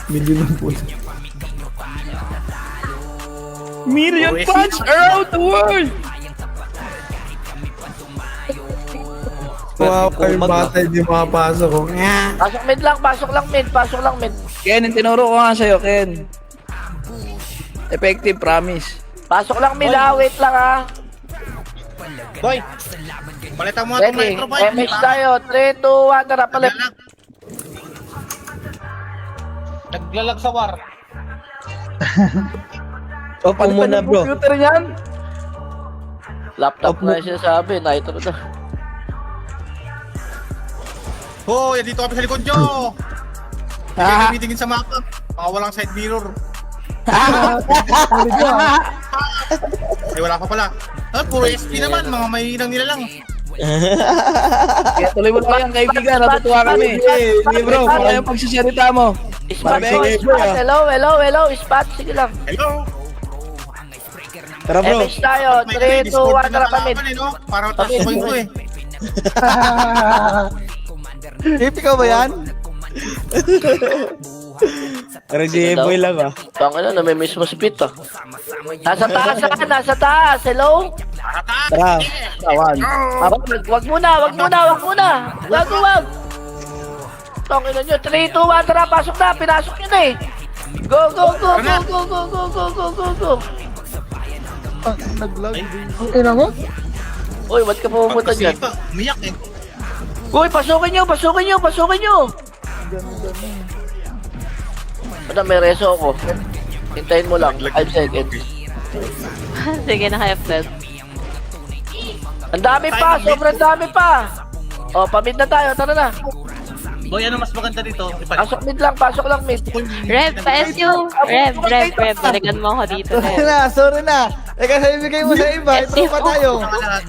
Milyon ng puto. Million punch around the world! Wow, kayo bata, hindi makapasok. Oh. Nga. Pasok mid lang, pasok lang mid, pasok lang mid. Ken, yung tinuro ko nga sa'yo, Ken. Effective, promise. Pasok lang mid ha, wait lang ha. Boy, palitan mo nga itong Ready, metro, boy. MH tayo. 3, 2, 1, tara palit. Naglalag sa war. Opo muna, bro. Computer yan? Laptop na siya sabi, nitro na. Hoy, dito kami sa likod nyo. Hindi tingin sa mapa. Mga walang side mirror. Ay, wala pa pala. Ah, puro SP naman. Mga mahinang nila lang. Kaya tuloy mo lang yan, kaibigan. Natutuwa kami. Sige, bro. Para yung pagsasalita mo. Spot Bye, po, bye, spot. bro. Hello, hello, hello. Spot, sige lang. Hello. Tara, bro. MH tayo. 3, 2, 1, tara palit. Para tapos Pamid. point ko eh. Ikaw ba yan? Tara, J-boy lang ah. Tangin na, may mismo spit ah. Nasa taas ha, nasa taas. Hello? Tara. Wag muna, wag muna, wag muna. Wag, wag. Tangin na nyo. 3, 2, 1, tara, pasok na. Pinasok yun eh. Go, go, go, go, go, go, go, go, go, go, go. Ina mo? Uy, ba't ka pumunta dyan? Pagkasipa, umiyak eh. Uy, pasukin nyo, pasukin nyo, pasukin nyo. Ano, may reso ako. Hintayin mo lang, 5 seconds. Sige, naka-F-net. Ang dami pa, sobrang dami pa. O, pamid na tayo, tara na. Boy, ano mas maganda dito? Pasok lang mid. Rev, pa-SU. Rev. Balikan mo ako dito, Rev. Sorry na. Teka, sa ibigay mo sa iba. Ito pa tayo.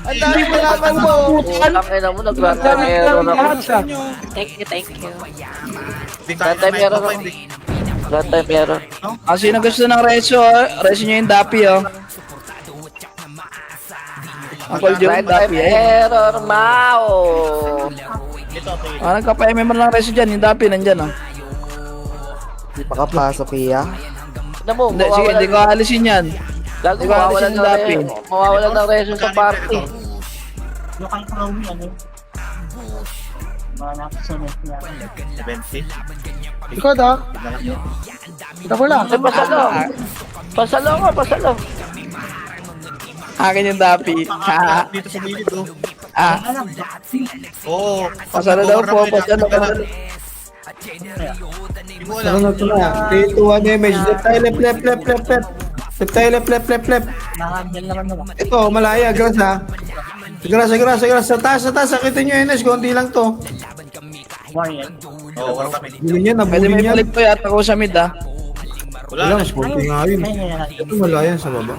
Ang dami mo naman mo. Tangina mo, nag-random error ako. Thank you. Random error ako. Random error. Ah, sino gusto ng reso, reso nyo yung dapi, oh. Ang cold yung Random dapi, eh. error, Mao. Ah, nagkapa-MMR ng reso dyan, yung dapi, nandyan, oh. Hindi pa kapasok, iya. Ano mo, Hindi, sige, hindi ko alisin yan. Gago, Di ba, mawawalan alisin ng dapi. mawawalan ng reso sa party. Ikaw da? Ito lang. Ay, pasalo. Pasalo ko, pasalo. Akin yung dapi. Ha? Dito sa gilid oh. Ah, Oo. pasalo daw po, pasalo ka. Hindi mo Ano alam. na ito na? 3, 2, 1, image. Left tayo, left. Left tayo, left. Ito, malaya, grass ha. Grass. Sa taas. Sakita nyo, Enes, konti lang to. Oo, wala kami. Bulin yan, Pwede nabulin may yan. palit ko yata ako sa mid, ah. Wala. Wala, mas konti nga yun. Ito, malaya sa baba.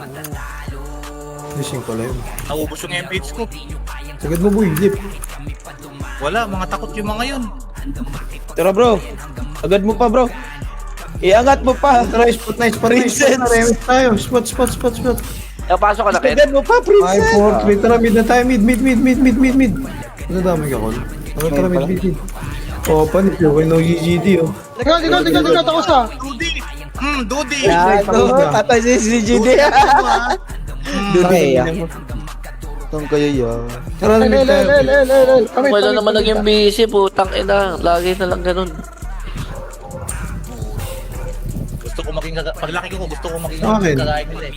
Gising pala yun. Naubos yung MH ko. Sagad mo, boy, lip. Wala, mga takot yung mga yun. Tara, bro. Agad mo pa, bro. Iangat mo pa. Tara, spot na. Princess. Remis tayo. Spot. Ay, pasok ka na, Ken. Agad mo pa, 5, princess. 4, 3, tara, mid na tayo. Mid. Ano dami ka, Col? Tara, mid. Oh, panik yun. Kaya no GGD, oh. Tiga, tapos na. Dudi! Dudi! Yago, tatay si GD. Dude, Itong kayo yun. Tara, mid tayo. Wala naman naging busy, putang ina. Lagi na lang ganun. Gusto ko maging paglaki ko, gusto ko maging Akin. kagaya nila eh.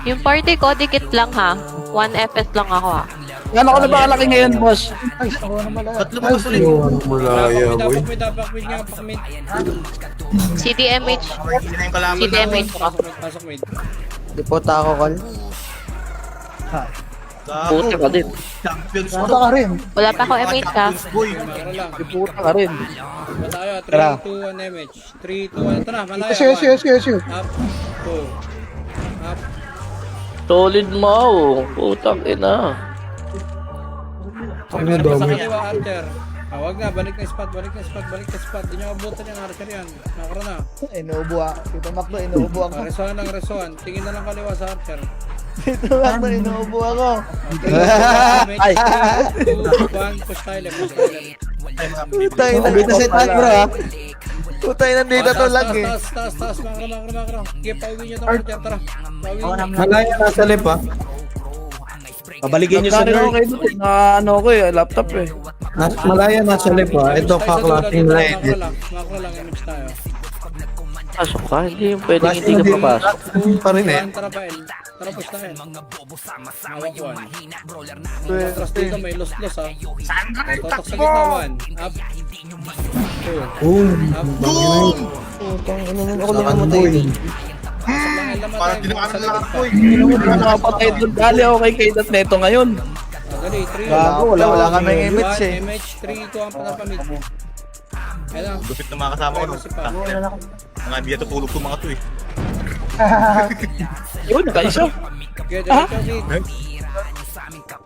Yung party ko, dikit lang ha. 1 FS lang ako ha. Gano'n ko na ba kalaki ngayon, boss? Tatlo mga sulit. Malaya, boy. CDMH. Hindi na yung kalaban CDMH na. ako. Dipota ako, Kal. Puta ka din. Champions Puta ka rin. Wala pa ako MH ka. boy. Puta ka rin. Tayo, 3, Tara. 2, 1 MH. 3, 2, 1. Tara, malaya. Yes. Up, 2, up. Solid mo. Putang ina. Ano Sa dami? kaliwa, Archer. Wag na, balik na spot. Di nyo abutan yan, Archer yan. Nakara na. Inuubo ako. Tito Macdo, inuubo ako. Resoan. Tingin na lang kaliwa sa Archer. Tito Macdo, inuubo ako. Ay! 2, 1, push tayo left. Putay na dito si Tad, bro, ha? Putay na dito to lag, eh. Taas. Makro. Sige, pauwi nyo itong Archer, tara. Pauwi nyo. Malaya nasa lip ha. Pabaligin nyo sa Nagkano nerd. kayo doon? Na ano ko eh, laptop eh. Malaya nasa lip ha. Ito kaklaseng na edit. Makro lang, image tayo. Pasok ka, hindi yung pwedeng hindi ka papasok. Pa rin eh. Tara pa, El. Tara, push tayo. Hawak 1. Atras dito, may loss ha. Totok sa gitna 1. Up. 2. Up. Boom! Ako lang namatay din. Parang dinakaran na lang ako eh. Nakapatay doon. Dali ako kay Kaydat Neto ngayon. Dali, 3. Gago, wala kaming image, eh. MH, 3, 2 ang panapamid. Ayan. Lupit na mga kasama ko. No? Mga hindi ito tulog itong mga to eh. Yun, kaisa. Okay, diretso mid.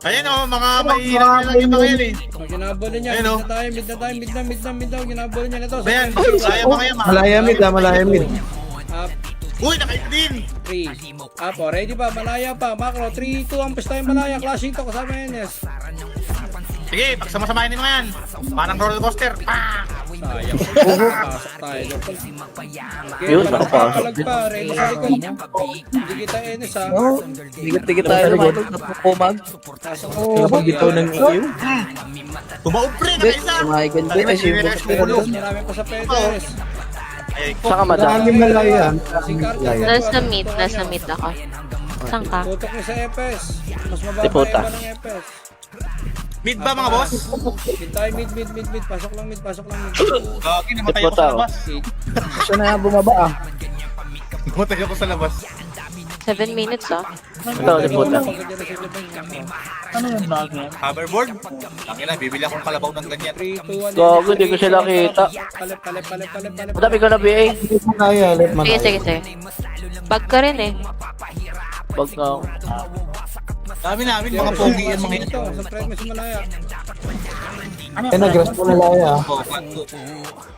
Ayan o, mga mahihirap nyo lang yung mga yun eh. Ginabolo niya. Ayun, oh. Mid na tayo. Ginabolo niya na to. Ayan, saya mga yan. Malaya mid ha, malaya mid. Up. Uy, nakita din! 3. Up. Oh, ready pa. Malaya pa. Macro. 3, 2. Ang push tayo malaya. Clashing to. Kasama yan, yes. Sige, pagsama-samahin nyo yan. Parang roller coaster. Pa! Sayang. Pasok tayo. Okay, Yun, palag pa. Ready sa likod. Hindi kita Enes ha. Tigit-tigit tayo naman. Napukumag. Pasok Kapag ito ng iyo. Tumaob pre, nakaisa! Tumahigan din kasi yung boss ko doon. Marami pa sa Pedres. Ay, Saka madam. Dami malaya. Si Carter. Nasa mid ako. Saan ka? Tutok niya sa EPS. Mas mababa Deputa. yung ng EPS. mid ba mga boss? Mid tayo, mid. Pasok lang mid. Gagi, namatay ako Deputa, sa oh. labas. Gusto na yung bumaba ah. Namatay ako sa labas. 7 minutes ah. Ito, liputa. Hoverboard? Tangin na, bibili akong kalabaw ng ganyan. 3, 2, 1. Gago, hindi ko sila kita. Palip. Madami ko na BA. Malaya, lip Sige, malaya. sige. Bag ka rin eh. Bag na ako. Dami namin, mga pogi yan mga ito. Sa Fred mas malaya. Eh, nag-grass po malaya ha. Oh,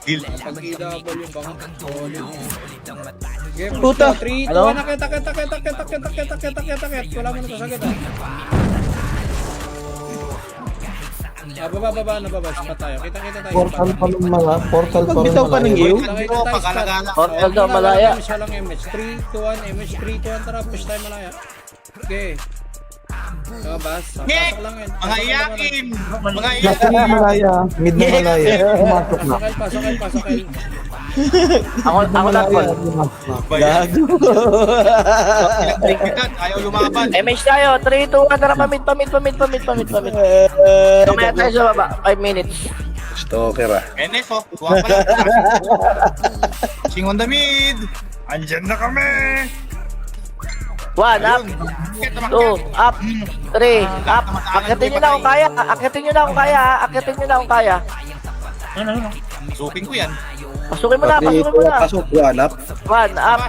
deal. Pag-i-double yung bang. Game, Puta. 3, 2, Ano? 1. Akit. Wala mo na to sagad ah. Baba. Spot tayo. Kita tayo. Portal pa rin mga. Portal pa rin Bitaw pa ng iyo. Kita tayo Pag-alagala. Portal daw, malaya. Siya lang MH. 3, 2, 1. MH, 3, 2, 1. Tara, push tayo malaya. Okay. Bas. Ngek! Pasok lang yan. Mga iyakin! Mga Nasa iyakin! mid malaya. Mid na malaya. Pumasok na. Pasok. Ako na call. Gago. Pinagbitan, ayaw lumaban. MH tayo, 3, 2, 1, tara pamit. Kamaya tayo sa baba, 5 minutes. Stalker ah. Enes oh, tuwa pa lang. Sing on the mid! Andyan na kami! 1, up, 2, up, 3, up. Akitin nyo na kung kaya. Akitin nyo na kung kaya. Suping ko yan. Pasukin mo na. Pasok, one up. 1, up,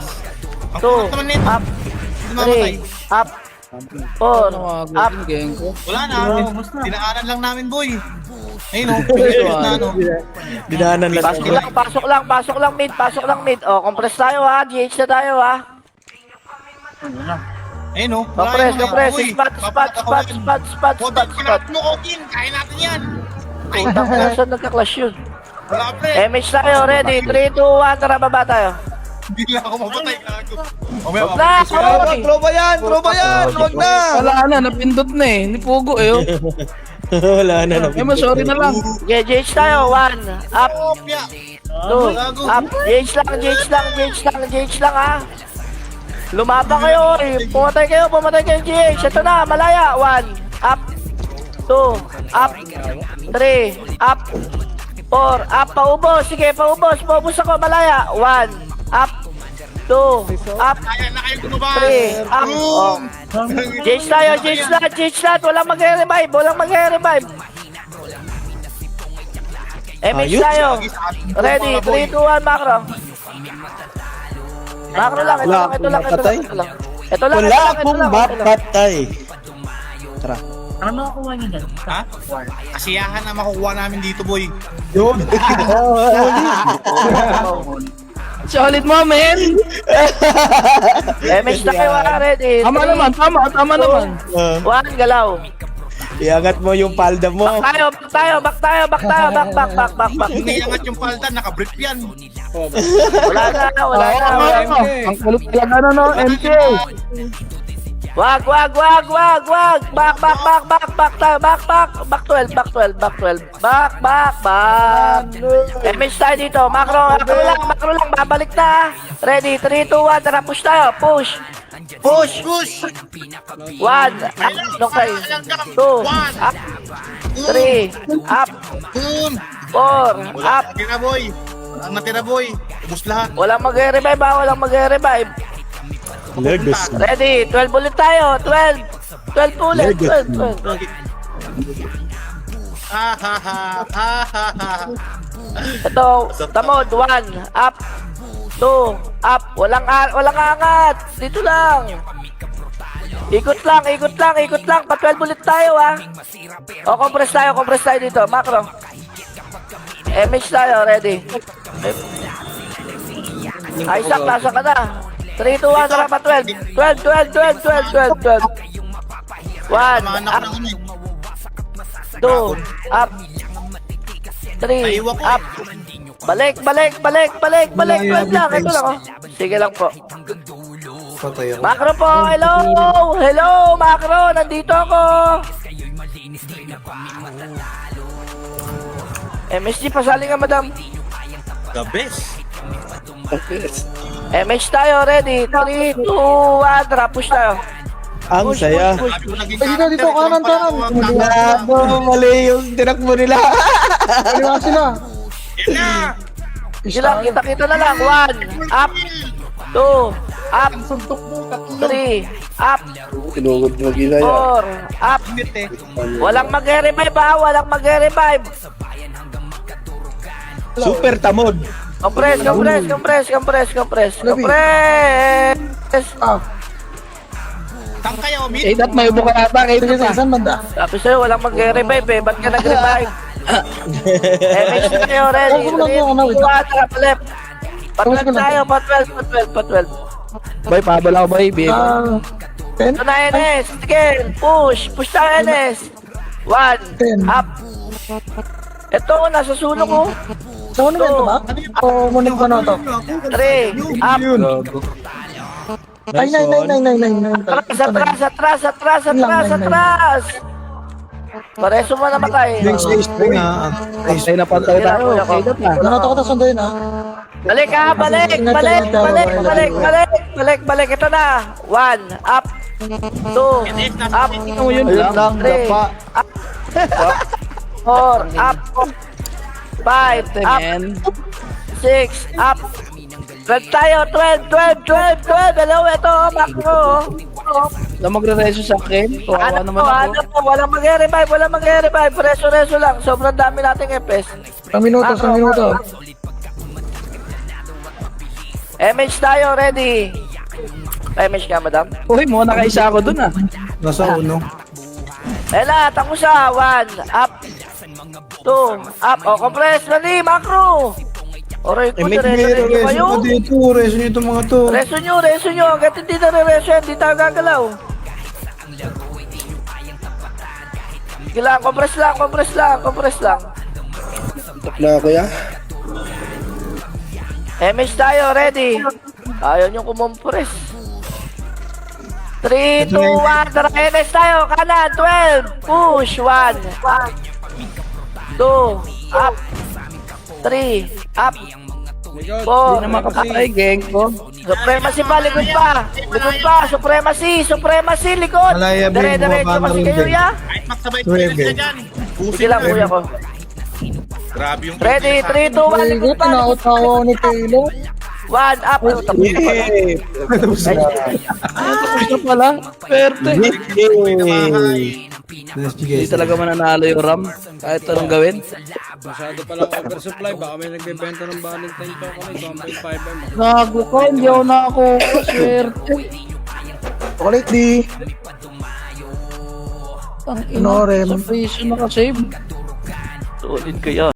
Ang 2, pumas naman nito. up, Hindi mamatay. 3, up, 4, up. Wala na, dinaanan lang namin boy. Ayun oh, na ano. Dinaanan lang. Pasok lang mid. Oh, compress tayo ha. GH na tayo ha. Ayun oh. Compress. Spot. Mo, Okin, kaya natin yan. Putang ina, saan nagka-clash yun? Wala pre. MH tayo, ready. 3, 2, 1, tara baba tayo. Hindi lang ako mapatay. Gago. Wag na, sorry. Tropa yan! Wag na! Wala na, napindot na eh. Ni Pugo eh. Wala na. Eh, sorry na lang. Okay, GH tayo. 1, up, Kopya. 2, up. GH lang ha. Lumabang kayo eh. Pumatay kayo GH. Ito na, malaya. 1, up, 2, up, 3, up, 4, up, paubos, sige, paubos ako, malaya, 1, up, 2, up, Kaya na kayo gumaba. 3, up, oh. Jage tayo, Jage lahat, walang mag-revive, MH tayo, ready, 3, 2, 1, macro. Macro lang, ito lang. Wala akong mapatay. Tara. Ha? Kasiyahan na makukuha namin dito, boy. Yun. Solid mo, men! MH tayo, ready. Tama naman. 1, galaw. Iangat mo yung palda mo. Back tayo, back. Hindi angat yung palda, naka-brief yan. Wala na. Ang kulit talaga MK. Wag. Back tayo, back 12. MH tayo dito, macro lang, babalik na. Ready, 3, 2, 1, tara, push tayo, push. 1, up, okay. 2, up. 3, up. Boom! 4, up. Natira, boy. Ang natira, boy. Ubus lahat. Walang mag-revive. Legacy. Ready, 12 ulit tayo, 12 ulit, 12. Ito, tamod, 1, up, 2, up, walang angat, dito lang. Ikot lang, pa 12 ulit tayo O, compress tayo dito, macro. MH tayo, ready. Isaac, nasa ka na. 3, 2, 1, tara pa 12. 1, up. 2, up. 3, up. Balik. 12 lang, ito lang Sige lang po. Patay ako. Macro po, hello, macro, nandito ako. MSG, pasali ka, madam. The best. MH tayo, ready. 3, 2, 1, tara, push tayo. Ang saya. Dito, kanan. Mali yung tinakbo nila. Kaliwa sila. Sige lang, kita na lang. 1, up. 2, up. 3, up. 4, up. Walang mag-revive. Super tamod. Compress. Tang kayo, mid. Kay Dat, may ubo ka yata. Sige, saan banda? Sabi sa'yo, walang mag-revive Ba't ka nag-revive? MH tayo, ready. 3, 2, 1, tara, pa left. Pa 12 tayo, pa 12. Boy, pabala ko, boy. Ito na, NS. Sige, push tayo, NS. 1, up. Ito, nasa sulok ko. Sa ano ba ito ba? O munig ba na ito? 3, up. Ay, nine. Atras. Pareso mo namatay. String Ay, napantay tayo. Kay Dat na. Nakato ko ta sunduin ha. Balik. Ito na. 1, up. 2, up. Yun lang. 3, up. 4, up. 5, up. 6, up. 12 tayo, 12. Hello, ito, macro. Na magre-reso sa akin. Kawawa naman ako. Walang mag-revive. Preso lang. Sobrang dami nating FPS. Sa minuto. MH tayo, ready. MH ka, madam. Uy, mo nakaisa ako dun Nasa uno. Ela, tako siya. 1, up. 2, up. O, compress. Mali, macro. Oray ko, reso kayo. Reso nyo itong mga to. Reso nyo. Hanggat hindi na-reso yan, hindi tayo gagalaw. Sige lang, compress lang. Takla ako ya. MH tayo, ready. Ayaw nyo kumompress. 3, 2, 1, tara, NS tayo, kanan, 12, push, 1, up, 2, up, 3, up, Likod. Po. Hindi na makapatay, geng ko. Supremacy pa, likod pa. Likod pa, supremacy, likod. Malaya, Bing, Dire-diretso bumaba na kasi rin, kayo, Bing. ya. Kahit magsabay Tuwebe. sila dyan. Sige lang, kuya ko. Grabe yung Ready, 3, 2, 1, likod pa. Tinakot-tawa ni Taylor. 1, up. Tapos na pala. Tapos na pala. Perte. Hindi talaga mananalo yung RAM. Kahit anong gawin. Masyado palang oversupply. Baka may nagbebenta ng Valentine chocolate. 1.5M. Gago ko, hindi ako nakakuha. Swerte. Chocolate di. Ang ino, sa piso nakasave. Solid kaya.